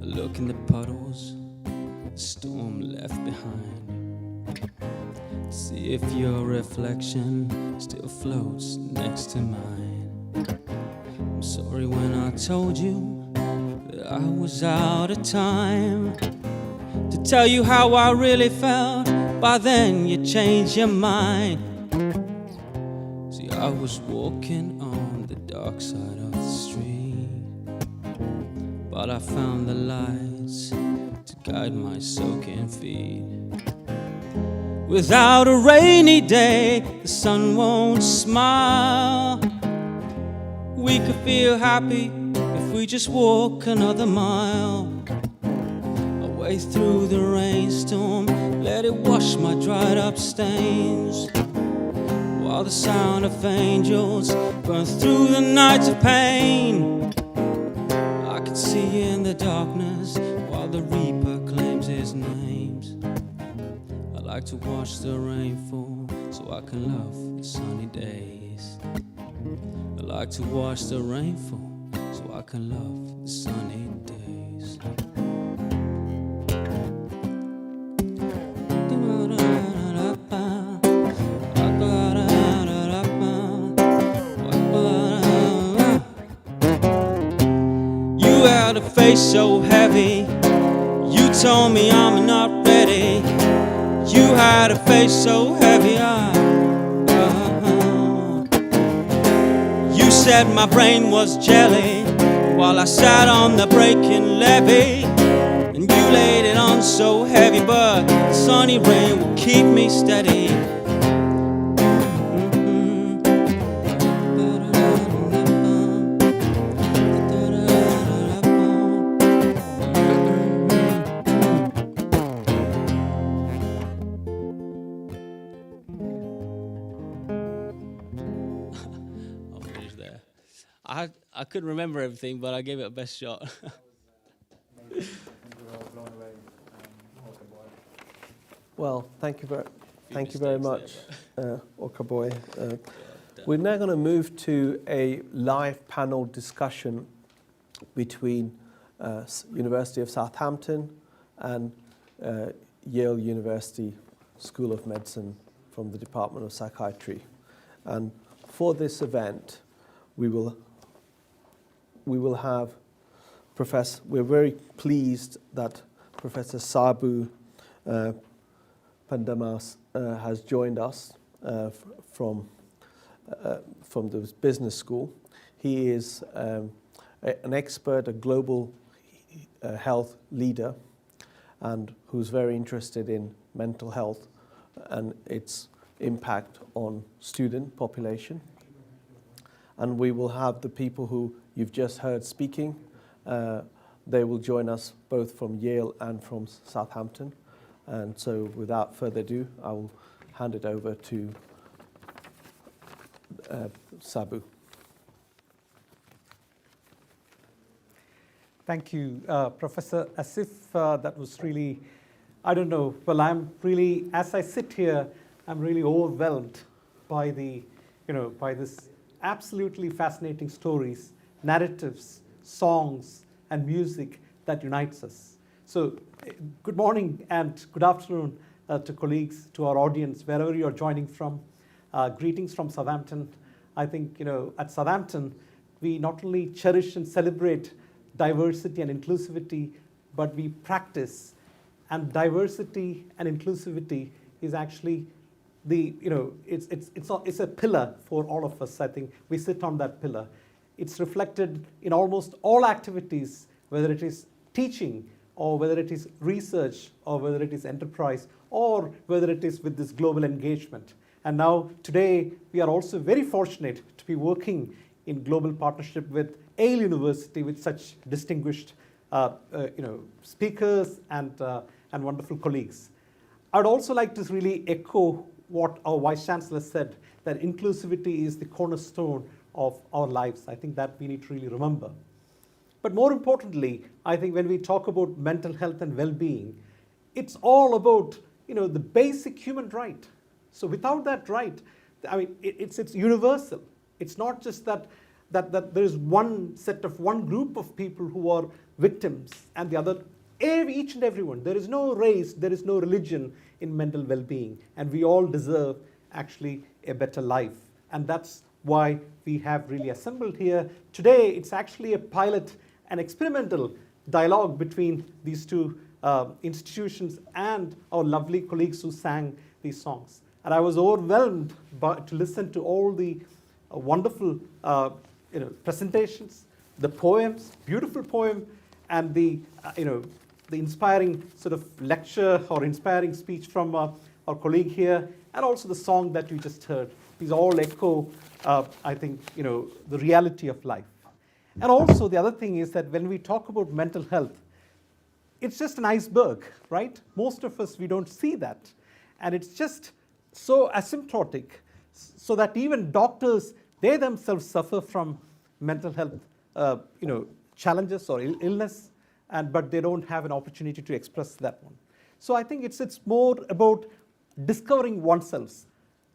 Look in the puddles the storm left behind, see if your reflection still floats next to mine. I'm sorry when I told you that I was out of time to tell you how I really felt. By then you changed your mind. See, I was walking on the dark side of the street, but I found the lights to guide my soaking feet. Without a rainy day, the sun won't smile. We could feel happy if we just walk another mile. Away through the rainstorm, let it wash my dried up stains, while the sound of angels burns through the nights of pain. I can see in the darkness while the reaper claims his names. I like to watch the rain fall so I can love the sunny days. I like to watch the rain fall so I can love the sunny days. You had a face so heavy, you told me I'm not ready. You had a face so heavy, you said my brain was jelly while I sat on the breaking levee. And you laid it on so heavy, but the sunny rain will keep me steady. I couldn't remember everything, but I gave it a best shot. Well, thank you very much, Orca Boy. We're now going to move to a live panel discussion between University of Southampton and Yale University School of Medicine from the Department of Psychiatry. And for this event, we will have we're very pleased that Professor Sabu Pandamas has joined us from the business school. He is an expert, a global health leader, and who's very interested in mental health and its impact on student population. And we will have the people who you've just heard speaking. They will join us both from Yale and from Southampton. And so without further ado, I will hand it over to Sabu. Thank you, Professor Asif. That was really, I don't know, well, I'm really, as I sit here, I'm really overwhelmed by the by this absolutely fascinating stories, narratives, songs, and music that unites us. So good morning and good afternoon to colleagues, to our audience, wherever you're joining from. Greetings from Southampton. I think, at Southampton, we not only cherish and celebrate diversity and inclusivity, but we practice. And diversity and inclusivity is actually it's a pillar for all of us. I think we sit on that pillar. It's reflected in almost all activities, whether it is teaching or whether it is research or whether it is enterprise or whether it is with this global engagement. And now today we are also very fortunate to be working in global partnership with Yale University with such distinguished speakers and wonderful colleagues. I'd also like to really echo what our Vice Chancellor said, that inclusivity is the cornerstone of our lives. I think that we need to really remember. But more importantly, I think when we talk about mental health and well-being, it's all about the basic human right. So without that right, I mean, it's universal. It's not just that there is one group of people who are victims and the other, each and everyone. There is no race, there is no religion in mental well-being, and we all deserve actually a better life. And that's why we have really assembled here. Today, it's actually a pilot, an experimental dialogue between these two institutions and our lovely colleagues who sang these songs. And I was overwhelmed to listen to all the wonderful presentations, the poems, beautiful poem, and the inspiring sort of lecture or inspiring speech from our colleague here, and also the song that you just heard. These all echo, I think, the reality of life. And also the other thing is that when we talk about mental health, it's just an iceberg, right? Most of us, we don't see that. And it's just so asymptotic, so that even doctors, they themselves suffer from mental health challenges or illness, but they don't have an opportunity to express that one. So I think it's more about discovering oneself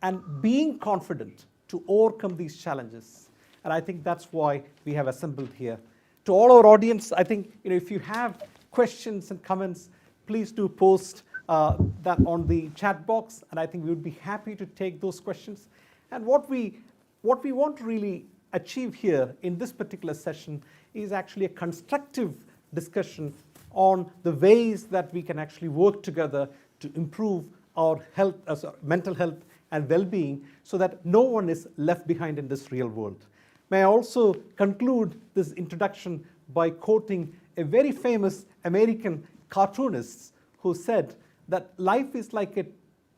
and being confident to overcome these challenges. And I think that's why we have assembled here. To all our audience, I think if you have questions and comments, please do post that on the chat box, and I think we would be happy to take those questions. And what we want to really achieve here in this particular session is actually a constructive discussion on the ways that we can actually work together to improve our health, mental health and well-being, so that no one is left behind in this real world. May I also conclude this introduction by quoting a very famous American cartoonist who said that life is like a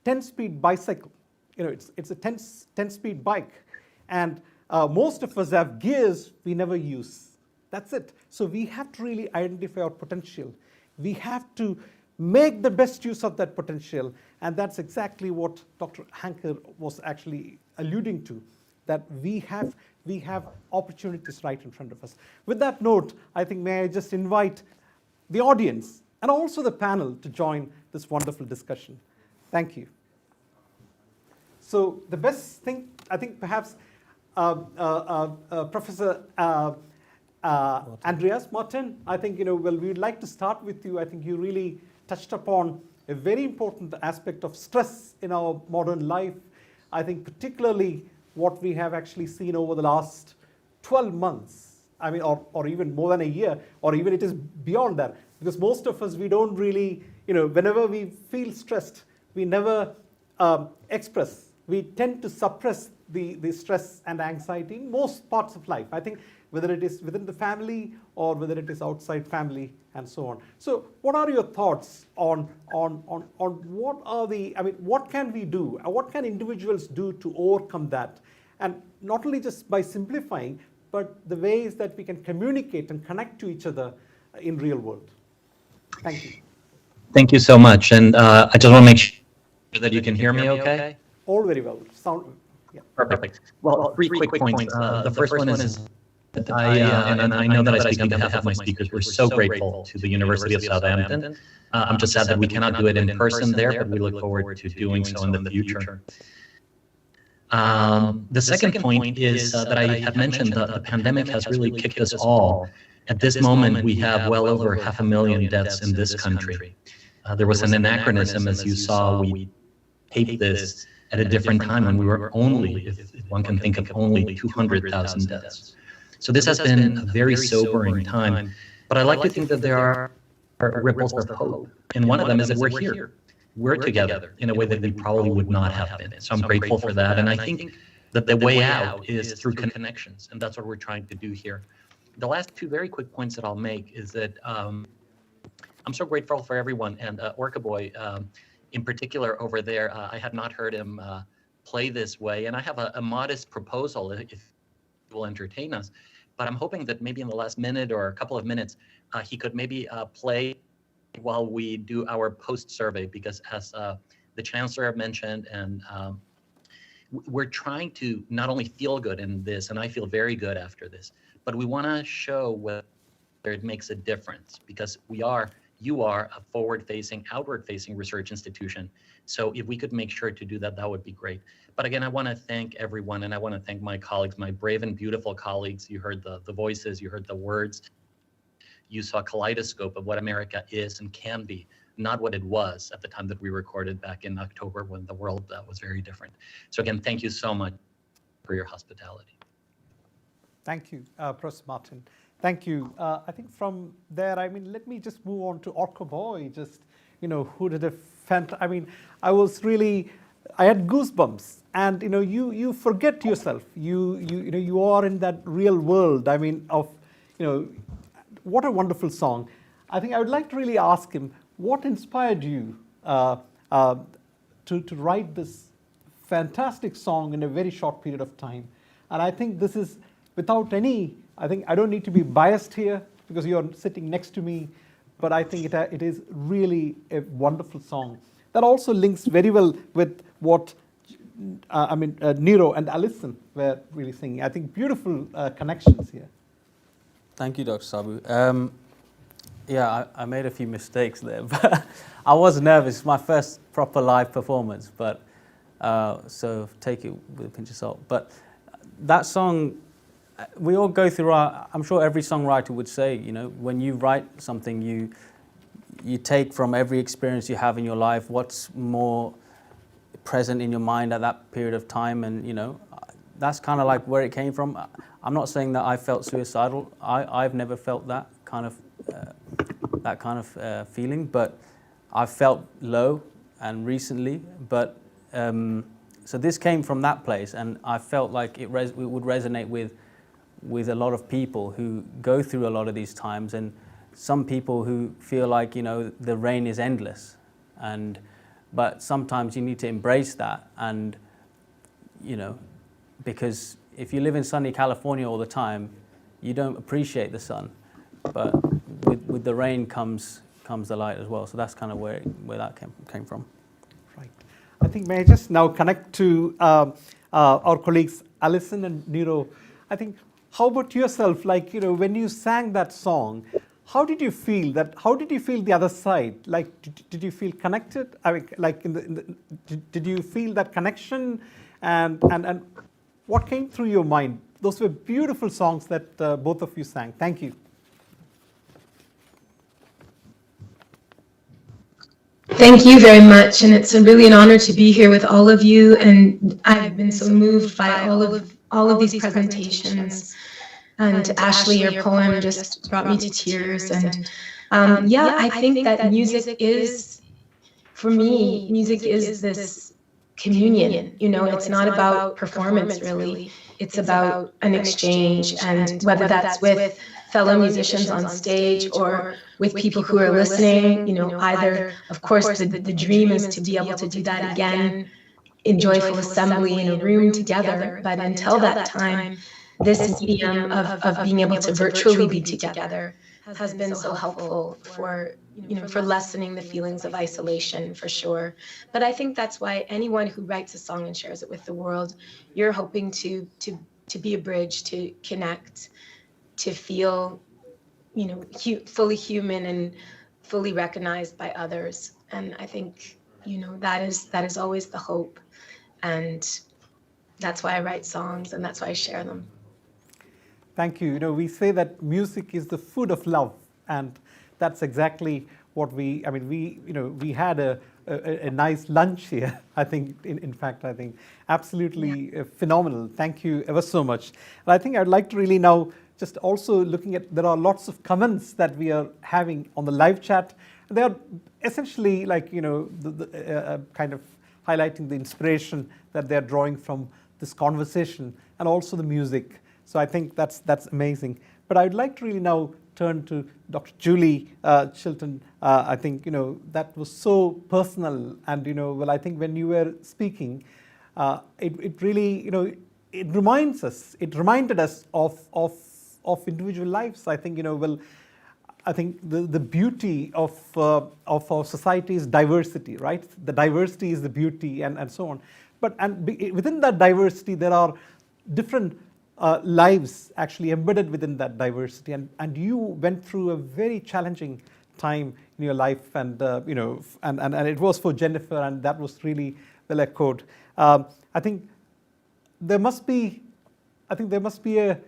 10-speed bicycle. It's a 10-speed bike, and most of us have gears we never use. That's it. So we have to really identify our potential. We have to make the best use of that potential, and that's exactly what Dr. Hanker was actually alluding to, that we have opportunities right in front of us. With that note, I think may I just invite the audience and also the panel to join this wonderful discussion. Thank you. So the best thing, I think perhaps Professor Andreas Martin, I think, we would like to start with you. I think you really touched upon a very important aspect of stress in our modern life. I think particularly what we have actually seen over the last 12 months, I mean, or even more than a year, or even it is beyond that. Because most of us, we don't really, whenever we feel stressed, we never express. We tend to suppress the stress and anxiety in most parts of life. I think whether it is within the family or whether it is outside family and so on. So what are your thoughts on what are the, I mean, what can we do? What can individuals do to overcome that? And not only just by simplifying, but the ways that we can communicate and connect to each other in real world. Thank you. Thank you so much. And I just want to make sure that you can hear me okay? All very well. Sound, yeah. Perfect. Well, three quick points. The first one is that I know that I speak on behalf of my speakers. We're so grateful to the University of Southampton. I'm just sad that we cannot do it in person there, but we look forward to doing so in the future. The second point is that I had mentioned that the pandemic has really kicked us all. At this moment, we have well over 500,000 deaths in this country. There was an anachronism, as you saw. We taped this at a different time when we were only, if one can think of only 200,000 deaths. So this has been a very sobering time, but I like to think that there are ripples of hope. And one of them is that we're here. We're together in a way that we probably would not have been. So I'm grateful for that. And I think that the way out is through connections. And that's what we're trying to do here. The last two very quick points that I'll make is that I'm so grateful for everyone. And Orca Boy, in particular over there, I had not heard him play this way. And I have a modest proposal, if he will entertain us. But I'm hoping that maybe in the last minute or a couple of minutes, he could maybe play while we do our post-survey, because as the Chancellor mentioned, and we're trying to not only feel good in this, and I feel very good after this, but we want to show whether it makes a difference, because you are a forward-facing, outward-facing research institution. So if we could make sure to do that, that would be great. But again, I want to thank everyone, and I want to thank my colleagues, my brave and beautiful colleagues. You heard the voices, you heard the words. You saw a kaleidoscope of what America is and can be, not what it was at the time that we recorded back in October when the world was very different. So again, thank you so much for your hospitality. Thank you, Professor Martin. Thank you. I think from there, I mean, let me just move on to Orca Boy, just, who did a I mean, I had goosebumps, and, you forget yourself. You are in that real world, I mean, of, what a wonderful song. I think I would like to really ask him, what inspired you to write this fantastic song in a very short period of time? And I think this is without any, I don't need to be biased here because you're sitting next to me, but I think it is really a wonderful song. That also links very well with what, Nero and Alison were really singing. I think beautiful connections here. Thank you, Dr. Sabu. Yeah, I made a few mistakes there, but I was nervous. It's my first proper live performance, but so take it with a pinch of salt. But that song, we all go through I'm sure every songwriter would say, when you write something, you take from every experience you have in your life what's more present in your mind at that period of time, and that's kind of like where it came from. I'm not saying that I felt suicidal. I've never felt that kind of feeling, but I felt low and recently. But so this came from that place, and I felt like it would resonate with a lot of people who go through a lot of these times, and some people who feel like the rain is endless, but sometimes you need to embrace that, and because if you live in sunny California all the time, you don't appreciate the sun. But with the rain comes the light as well. So that's kind of where that came from. Right. I think may I just now connect to our colleagues Alison and Nero. I think, how about yourself? Like, when you sang that song, how did you feel that? How did you feel the other side? Like, did you feel connected? I mean, like did you feel that connection? And what came through your mind? Those were beautiful songs that both of you sang. Thank you. Thank you very much, and it's really an honor to be here with all of you. And I've been so moved by all of these presentations. And Ashley, your poem just brought me to tears. And I think that music is, for me, music is this communion. It's not about performance, really. It's about an exchange, and whether that's with fellow musicians on stage or with people who are listening, either, of course, the dream is to be able to do that again in joyful assembly in a room together. But until that time, this medium of being able to virtually be together has been so helpful for lessening the feelings of isolation, for sure. But I think that's why anyone who writes a song and shares it with the world, you're hoping to be a bridge, to connect, to feel, fully human and fully recognized by others. And I think, that is always the hope. And that's why I write songs and that's why I share them. Thank you. You know, we say that music is the food of love, and that's exactly what we had a nice lunch here. I think, in fact, I think absolutely phenomenal. Thank you ever so much. And I think I'd like to really now just also looking at, there are lots of comments that we are having on the live chat. They are essentially like, kind of highlighting the inspiration that they're drawing from this conversation and also the music. So I think that's amazing. But I would like to really now turn to Dr. Julie Chilton. I think, that was so personal. And, I think when you were speaking, it really, it reminded us of individual lives. I think, I think the beauty of our society is diversity, right? The diversity is the beauty and so on. But within that diversity, there are different lives actually embedded within that diversity. And you went through a very challenging time in your life, and and it was for Jennifer, and that was really well echoed. I think there must be a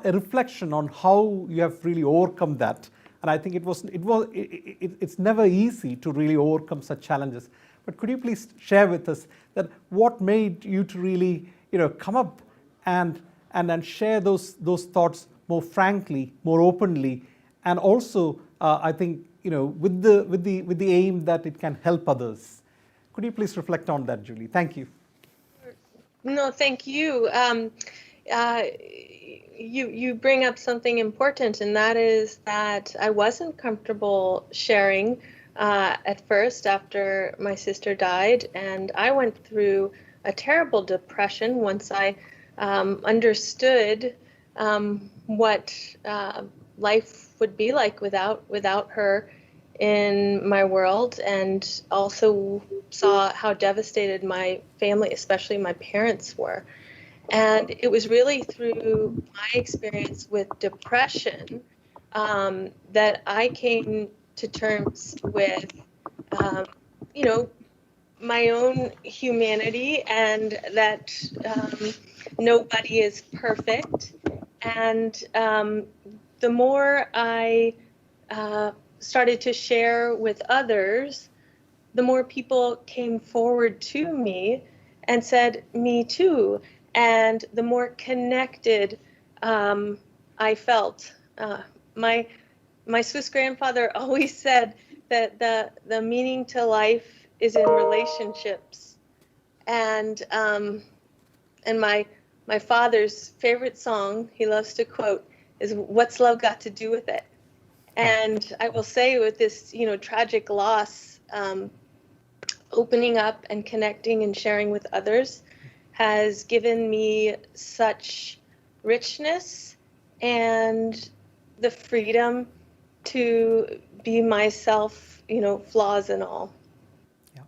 reflection on how you have really overcome that. And I think it's never easy to really overcome such challenges. But could you please share with us that what made you to really come up and share those thoughts more frankly, more openly, and also I think with the aim that it can help others. Could you please reflect on that, Julie? Thank you. No, thank you. You bring up something important, and that is that I wasn't comfortable sharing at first after my sister died, and I went through a terrible depression once I understood what life would be like without her in my world, and also saw how devastated my family, especially my parents, were. And it was really through my experience with depression that I came to terms with, my own humanity, and that nobody is perfect. And the more I started to share with others, the more people came forward to me and said, "Me too." And the more connected I felt. My Swiss grandfather always said that the meaning to life is in relationships. And my father's favorite song, he loves to quote, is "What's love got to do with it?" And I will say, with this tragic loss, opening up and connecting and sharing with others has given me such richness and the freedom to be myself, flaws and all. Yeah,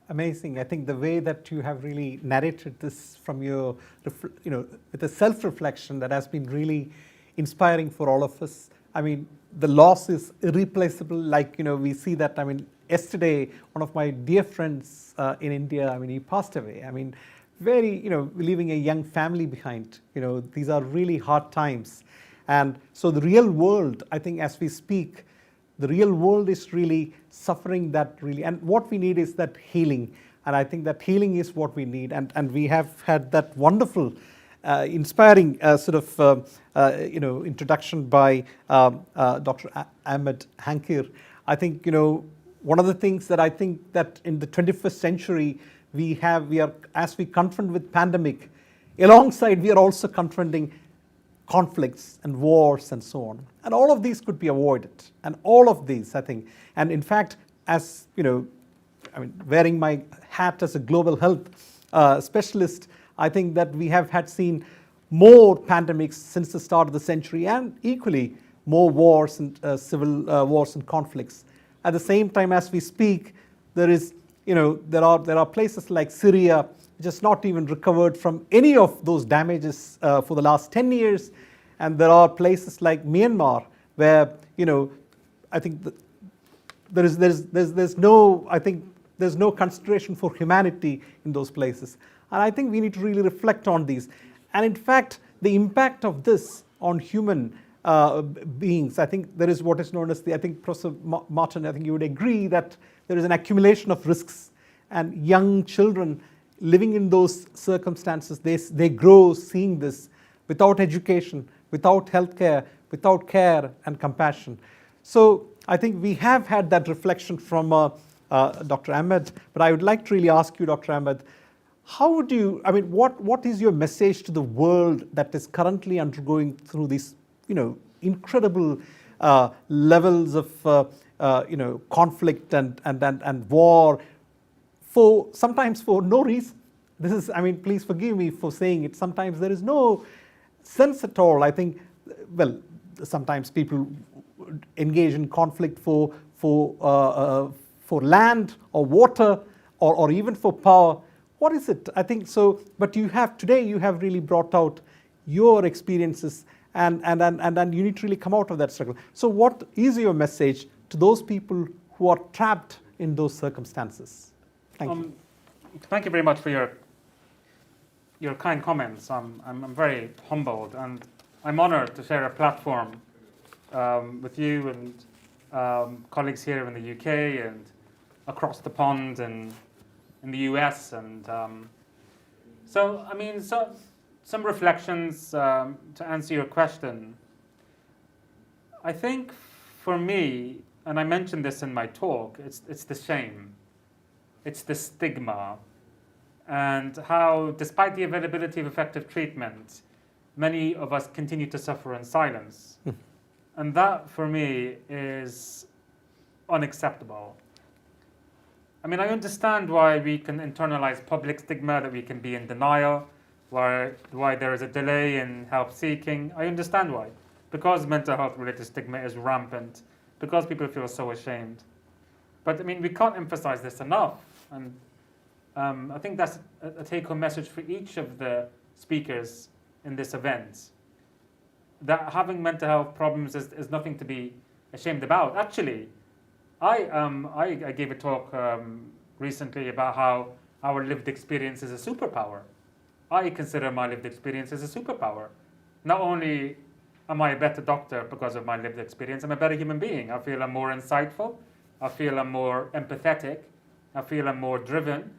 amazing. I think the way that you have really narrated this from your, with a self-reflection, that has been really inspiring for all of us. I mean, the loss is irreplaceable. Like, we see that. I mean, yesterday, one of my dear friends in India, he passed away. Very, leaving a young family behind. These are really hard times. And so the real world, I think as we speak, the real world is really suffering that really. And what we need is that healing. And I think that healing is what we need. And we have had that wonderful, inspiring introduction by Dr. Ahmed Hankir. I think, one of the things that I think that in the 21st century, we are, as we confront with pandemic, alongside we are also confronting conflicts and wars and so on. And all of these could be avoided. And all of these, I think, and in fact, as wearing my hat as a global health specialist, I think that we have seen more pandemics since the start of the century, and equally more wars and civil wars and conflicts. At the same time, as we speak, there are places like Syria which has not even recovered from any of those damages for the last 10 years, and there are places like Myanmar where I think there's no consideration for humanity in those places. And I think we need to really reflect on these. And in fact, the impact of this on human beings, I think there is what is known as I think Professor Martin, I think you would agree that there is an accumulation of risks, and young children living in those circumstances, they grow seeing this without education, without healthcare, without care and compassion. So I think we have had that reflection from Dr. Ahmed, but I would like to really ask you, Dr. Ahmed, how would you, I mean, what is your message to the world that is currently undergoing through these, incredible levels of, conflict and war, sometimes for no reason? This is, I mean, please forgive me for saying it. Sometimes there is no sense at all. I think, well, sometimes people engage in conflict for land or water or even for power. What is it? I think so. But today you have really brought out your experiences, and you need to really come out of that struggle. So what is your message to those people who are trapped in those circumstances? Thank you. Thank you very much for your kind comments. I'm very humbled, and I'm honored to share a platform with you and colleagues here in the UK and across the pond and in the US. And some reflections to answer your question. I think for me, and I mentioned this in my talk, it's the shame. It's the stigma, and how, despite the availability of effective treatment, many of us continue to suffer in silence. And that, for me, is unacceptable. I mean, I understand why we can internalize public stigma, that we can be in denial, why there is a delay in help seeking. I understand why. Because mental health related stigma is rampant, because people feel so ashamed. But I mean, we can't emphasize this enough. And I think that's a take-home message for each of the speakers in this event, that having mental health problems is nothing to be ashamed about. Actually, I gave a talk recently about how our lived experience is a superpower. I consider my lived experience as a superpower. Not only am I a better doctor because of my lived experience, I'm a better human being. I feel I'm more insightful. I feel I'm more empathetic. I feel I'm more driven.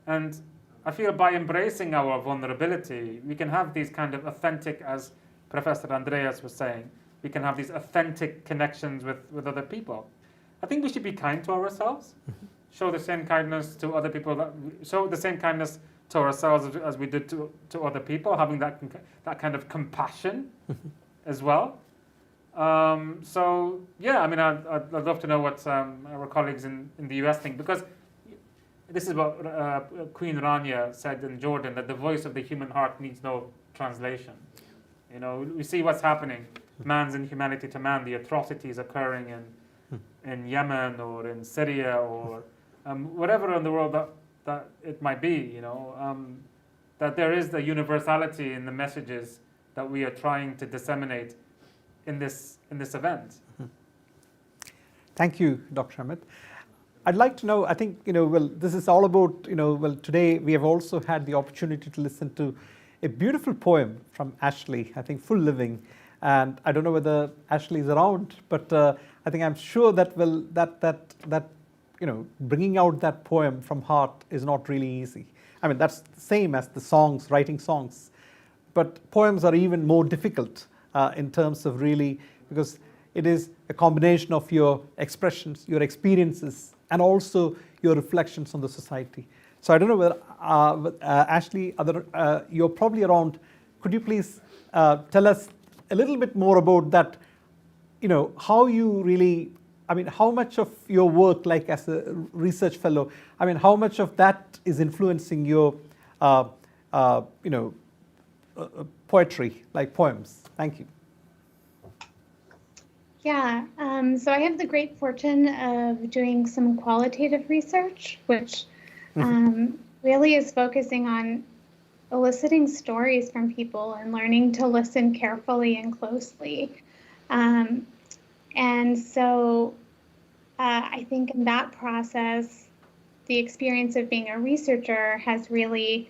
And I feel by embracing our vulnerability, we can have these kind of authentic, as Professor Andreas was saying, we can have these authentic connections with other people. I think we should be kind to ourselves, show the same kindness to other people, show the same kindness to ourselves as we did to other people, having that kind of compassion as well. So yeah, I mean, I'd love to know what our colleagues in the US think, because this is what Queen Rania said in Jordan, that the voice of the human heart needs no translation. You know, we see what's happening, man's inhumanity to man, the atrocities occurring in Yemen or in Syria or whatever in the world that it might be, you know, that there is the universality in the messages that we are trying to disseminate in this event. Thank you, Dr. Ahmed. I'd like to know, I think, this is all about, today we have also had the opportunity to listen to a beautiful poem from Ashley, I think Full Living. And I don't know whether Ashley is around, but I think I'm sure that bringing out that poem from heart is not really easy. I mean, that's the same as the songs, writing songs. But poems are even more difficult in terms of really, because it is a combination of your expressions, your experiences, and also your reflections on the society. So I don't know whether, Ashley, you're probably around. Could you please tell us a little bit more about that, how you really, I mean, how much of your work, like as a research fellow, I mean, how much of that is influencing your, poetry, like poems? Thank you. Yeah, so I have the great fortune of doing some qualitative research, which really is focusing on eliciting stories from people and learning to listen carefully and closely. And so I think in that process, the experience of being a researcher has really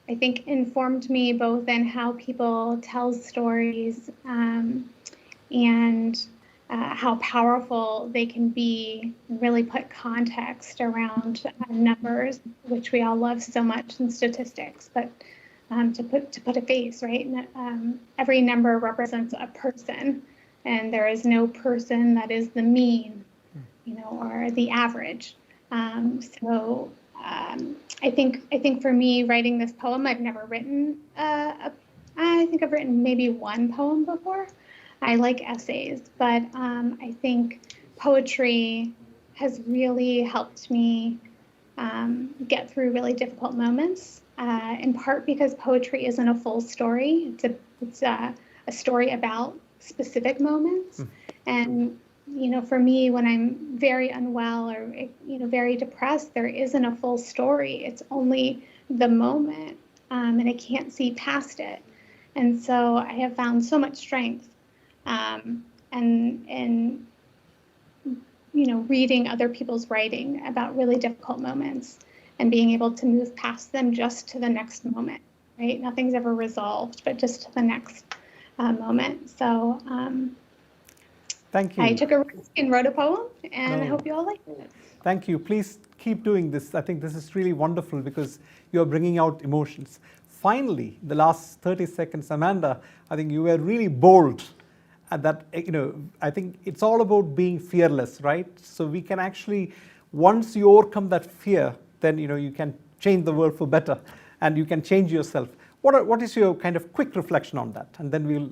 I think informed me both in how people tell stories and how powerful they can be, really put context around numbers, which we all love so much in statistics, but to put a face, right? Every number represents a person, and there is no person that is the mean, or the average. I think for me, writing this poem, I've never written. I think I've written maybe one poem before. I like essays, but I think poetry has really helped me get through really difficult moments. In part because poetry isn't a full story; it's a story about specific moments. And for me, when I'm very unwell or very depressed, there isn't a full story. It's only the moment, and I can't see past it. And so I have found so much strength, and reading other people's writing about really difficult moments and being able to move past them just to the next moment. Right? Nothing's ever resolved, but just to the next moment. So. Thank you. I took a risk and wrote a poem, and I hope you all like it. Thank you. Please keep doing this. I think this is really wonderful because you're bringing out emotions. Finally, the last 30 seconds, Amanda, I think you were really bold at that. I think it's all about being fearless, right? So we can actually, once you overcome that fear, then you can change the world for better, and you can change yourself. What is your kind of quick reflection on that? And then we'll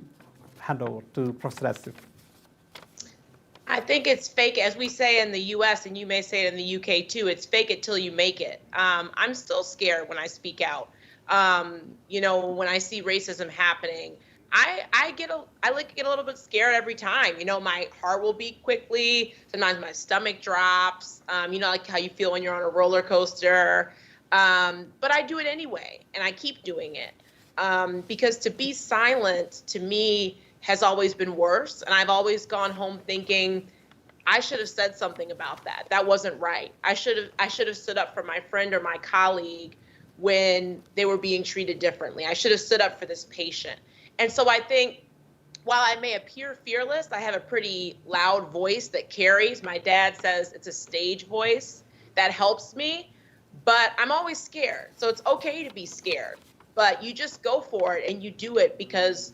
hand over to Professor Asif. I think it's fake, as we say in the US, and you may say it in the UK too, it's fake it till you make it. I'm still scared when I speak out. When I see racism happening, I get a little bit scared every time. My heart will beat quickly. Sometimes my stomach drops. Like how you feel when you're on a roller coaster. But I do it anyway, and I keep doing it. Because to be silent, to me, has always been worse. And I've always gone home thinking, I should have said something about that. That wasn't right. I should have stood up for my friend or my colleague when they were being treated differently. I should have stood up for this patient. And so I think while I may appear fearless, I have a pretty loud voice that carries. My dad says it's a stage voice that helps me, but I'm always scared. So it's okay to be scared, but you just go for it and you do it because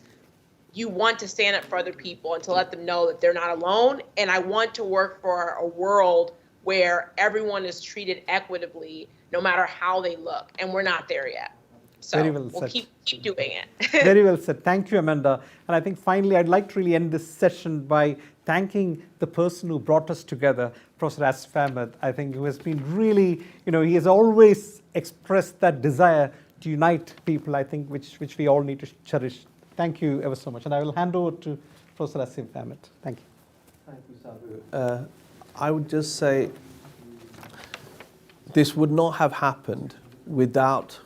you want to stand up for other people and to let them know that they're not alone. And I want to work for a world where everyone is treated equitably, no matter how they look. And we're not there yet. So Very well we'll said. keep doing it. Very well said. Thank you, Amanda. And I think finally, I'd like to really end this session by thanking the person who brought us together, Professor Asif Ahmed. I think who has been really, he has always expressed that desire to unite people, I think, which we all need to cherish. Thank you ever so much. And I will hand over to Professor Asif Ahmed. Thank you. Thank you, Sabu. I would just say this would not have happened without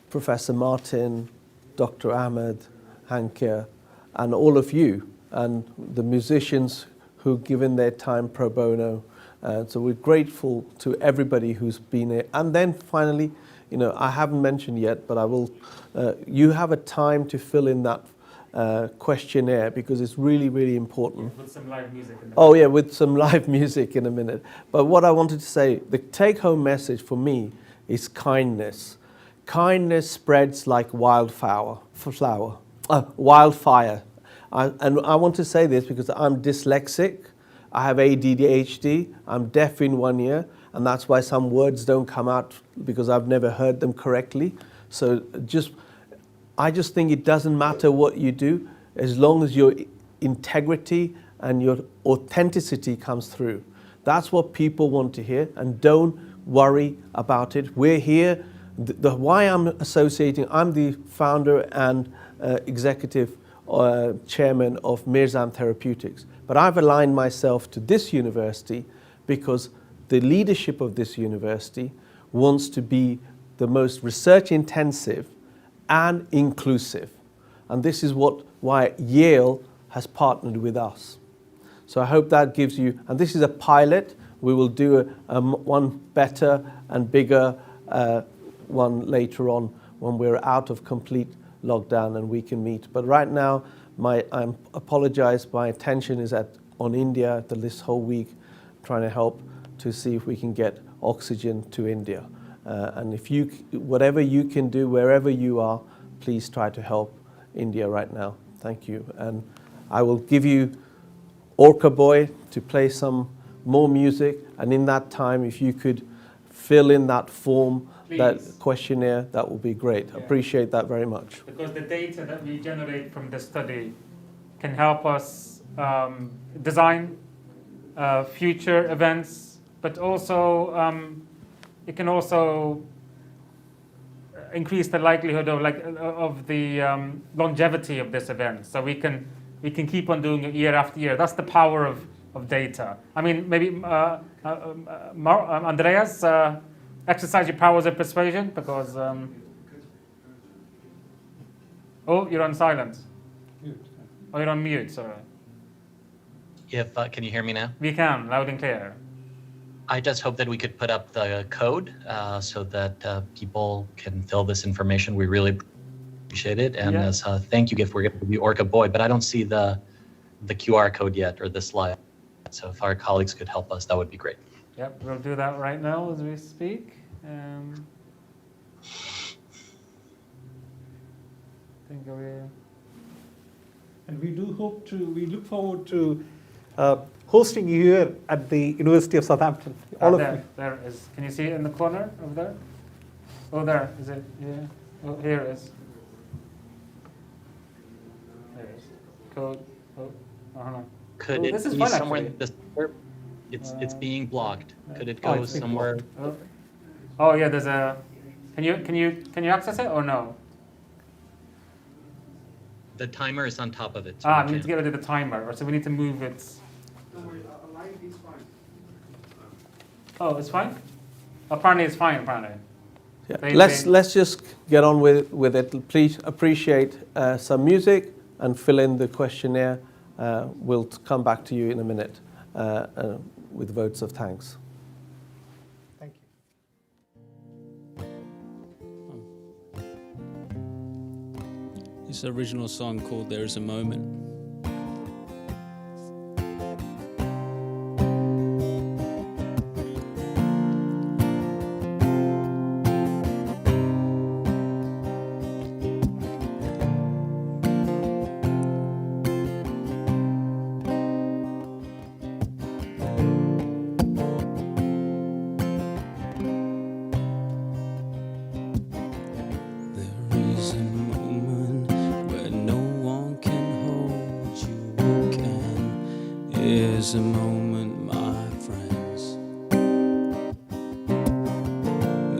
Professor Martin, Dr. Ahmed, Hankia, and all of you, and the musicians who've given their time pro bono. So we're grateful to everybody who's been here. And then finally, I haven't mentioned yet, but I will. You have a time to fill in that questionnaire because it's really, really important. With some live music in a minute. Oh yeah, with some live music in a minute. But what I wanted to say, the take-home message for me is kindness. Kindness spreads like wildfire. And I want to say this because I'm dyslexic. I have ADHD. I'm deaf in one ear. And that's why some words don't come out because I've never heard them correctly. So I just think it doesn't matter what you do as long as your integrity and your authenticity comes through. That's what people want to hear, and don't worry about it. We're here. Why I'm associating, I'm the founder and executive chairman of Mirzam Therapeutics. But I've aligned myself to this university because the leadership of this university wants to be the most research intensive and inclusive. And this is why Yale has partnered with us. So I hope that gives you, and this is a pilot. We will do one better and bigger one later on when we're out of complete lockdown and we can meet. But right now, I apologize, my attention is on India this whole week, trying to help to see if we can get oxygen to India. And if whatever you can do, wherever you are, please try to help India right now. Thank you. And I will give you Orca Boy to play some more music. And in that time, if you could fill in that form, Please. that questionnaire, that would be great. Yeah. Appreciate that very much. Because the data that we generate from the study can help us design future events, but also it can also increase the likelihood of the longevity of this event. So we can keep on doing it year after year. That's the power of data. I mean, maybe Andreas, exercise your powers of persuasion, because oh, you're on silent. Oh, you're on mute. Sorry. Can you hear me now? We can, loud and clear. I just hope that we could put up the code so that people can fill this information. We really appreciate it. And as a thank you gift, we're going to be Orca Boy, but I don't see the QR code yet or the slide. So if our colleagues could help us, that would be great. Yep, we'll do that right now as we speak. And we look forward to hosting you here at the University of Southampton. All of you. There is. Can you see it in the corner over there? Oh, there. Is it? Yeah. Oh, here it is. There it is. Code. Oh, no. Could it be somewhere in this? It's being blocked. Could it go somewhere? Oh yeah, there's a. Can you access it or no? The timer is on top of it. So we need to get rid of the timer, or so we need to move it. Don't worry, align is fine. Oh, it's fine? Apparently it's fine, apparently. Yeah. Let's just get on with it. Please appreciate some music and fill in the questionnaire. We'll come back to you in a minute with votes of thanks. Thank you. This original song called There Is a Moment. There's a moment, my friends.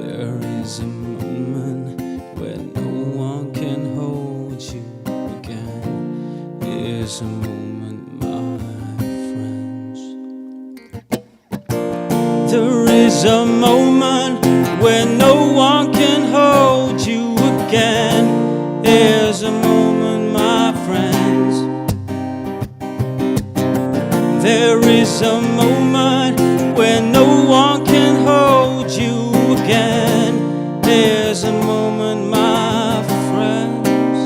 There is a moment where no one can hold you again. There's a moment, my friends. There is a moment where no one can hold you again. There's a moment, my friends. There is a moment when no one can hold you again. There's a moment, my friends.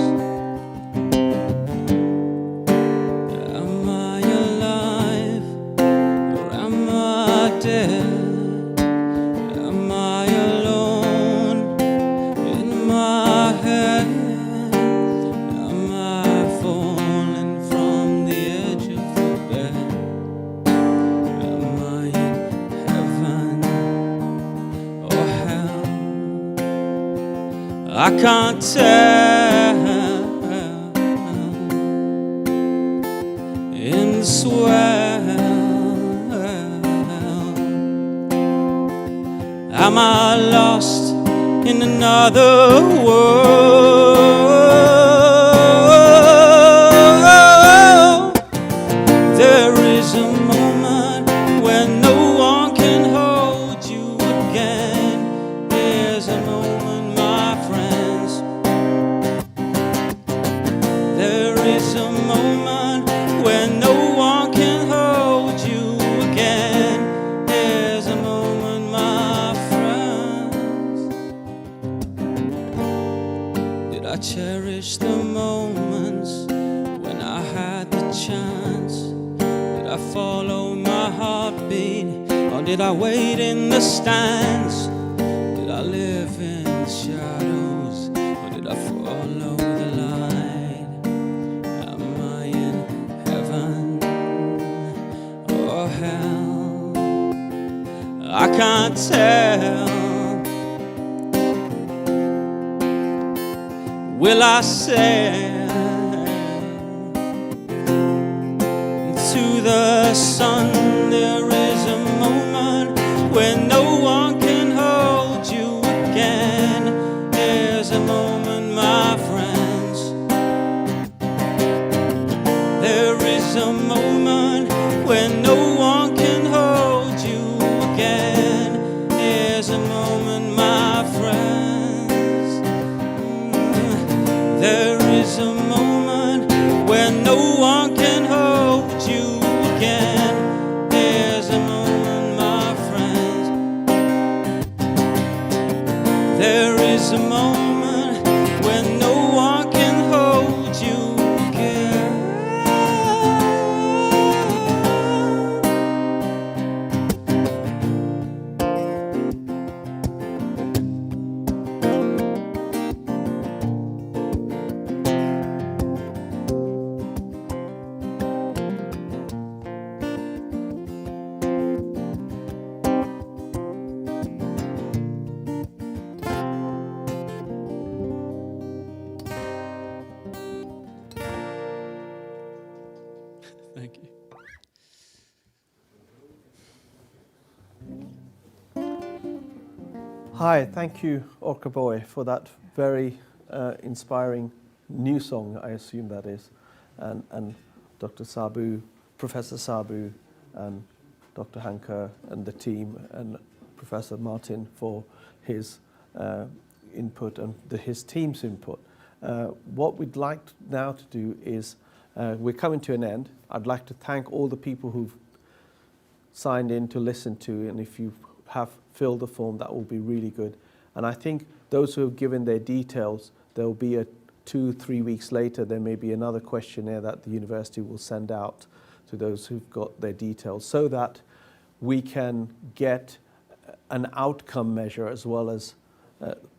Am I alive or am I dead? Am I alone in my head? Am I falling from the edge of the bed? I can't tell in the swell. Am I lost in another world? There is a moment when no one can hold you again. There's a moment, my friends. There is a moment when no one can hold you again. There's a moment, my friends. Did I follow my heartbeat, or did I wait in the stands? Did I live in the shadows, or did I follow the light? Am I in heaven or hell? I can't tell. Will I sail to the sun? There is a moment when no one can hold you again. There's a moment, my friends. There is a moment when no one can hold you again. There's a moment, my friends. There is a moment when no one can hold you again. There's a moment, my friends. There is a moment when no one can hold you again. Thank you. Hi, thank you, Orca Boy, for that very inspiring new song, I assume that is, and Dr. Sabu, Professor Sabu, and Dr. Hanker, and the team, and Professor Martin for his input and his team's input. What we'd like now to do is, we're coming to an end. I'd like to thank all the people who've signed in to listen to, and if you have filled the form, that will be really good. And I think those who have given their details, there will be 2-3 weeks later, there may be another questionnaire that the university will send out to those who've got their details, so that we can get an outcome measure as well as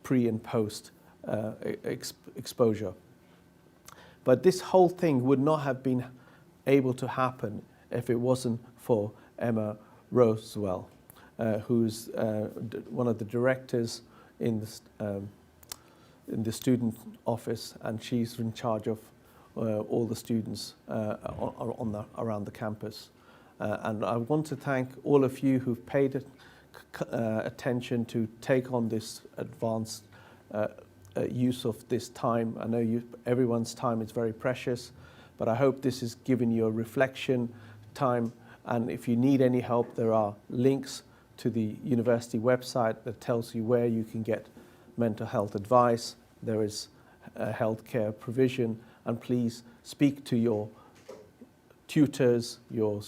pre and post exposure. But this whole thing would not have been able to happen if it wasn't for Emma Rosewell, who's one of the directors in the student office, and she's in charge of all the students around the campus. And I want to thank all of you who've paid attention to take on this advanced use of this time. I know everyone's time is very precious, but I hope this has given you a reflection time. And if you need any help, there are links to the university website that tells you where you can get mental health advice. There is healthcare provision, and please speak to your tutors, your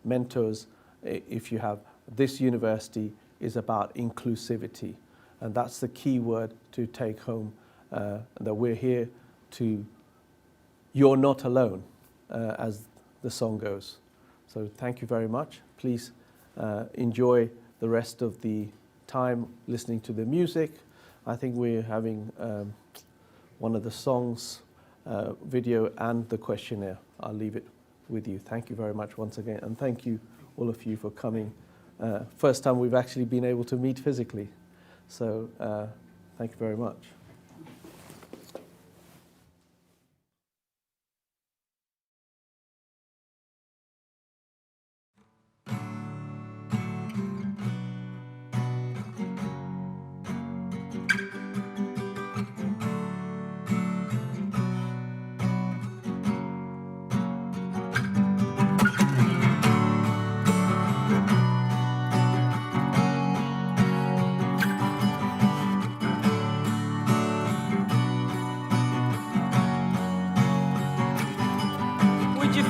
mentors, if you have. This university is about inclusivity, and that's the key word to take home, that we're here to, you're not alone, as the song goes. So thank you very much. Please enjoy the rest of the time listening to the music. I think we're having one of the songs, video, and the questionnaire. I'll leave it with you. Thank you very much once again, and thank you all of you for coming. First time we've actually been able to meet physically. So thank you very much.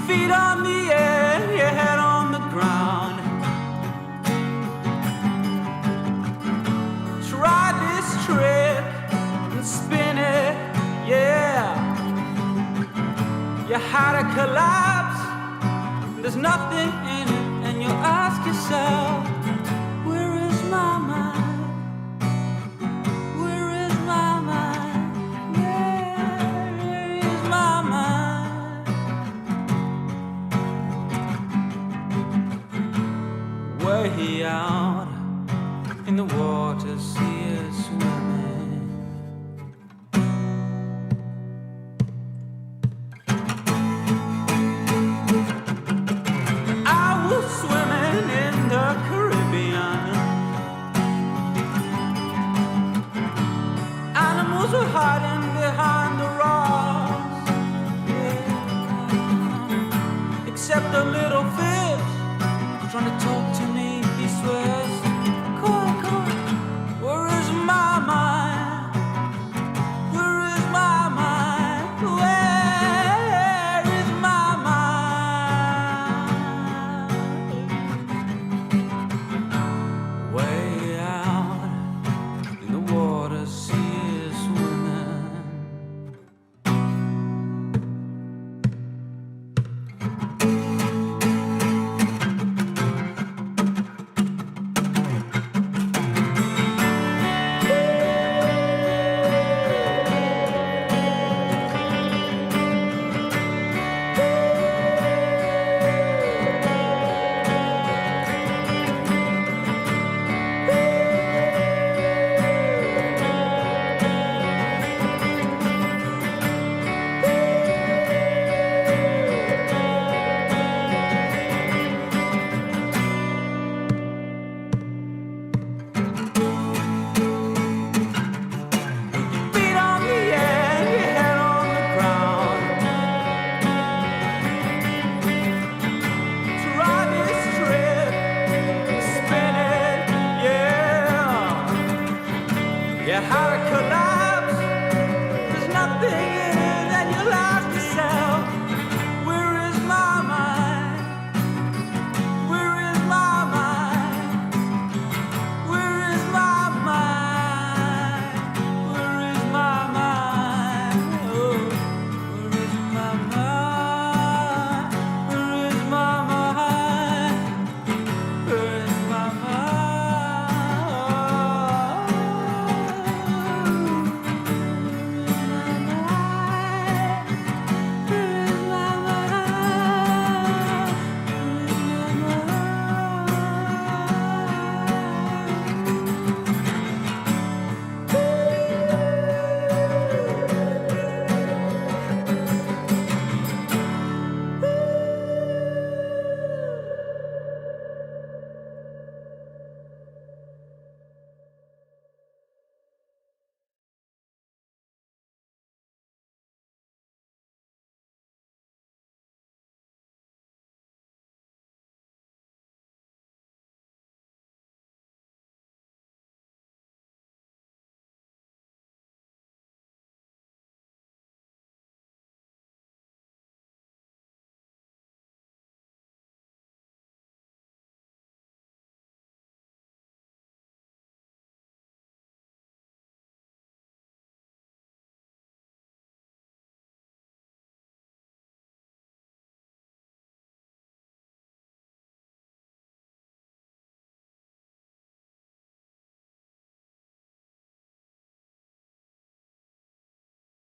Feet on the air, your head on the ground. Try this trick and spin it, yeah. You had a collapse, the there's nothing in it, and you'll ask yourself, where is my mind? Where is my mind? Where is my mind? Way out in the water, see it swimming. I was swimming in the Caribbean. Animals were hiding behind the rocks, yeah. Except a little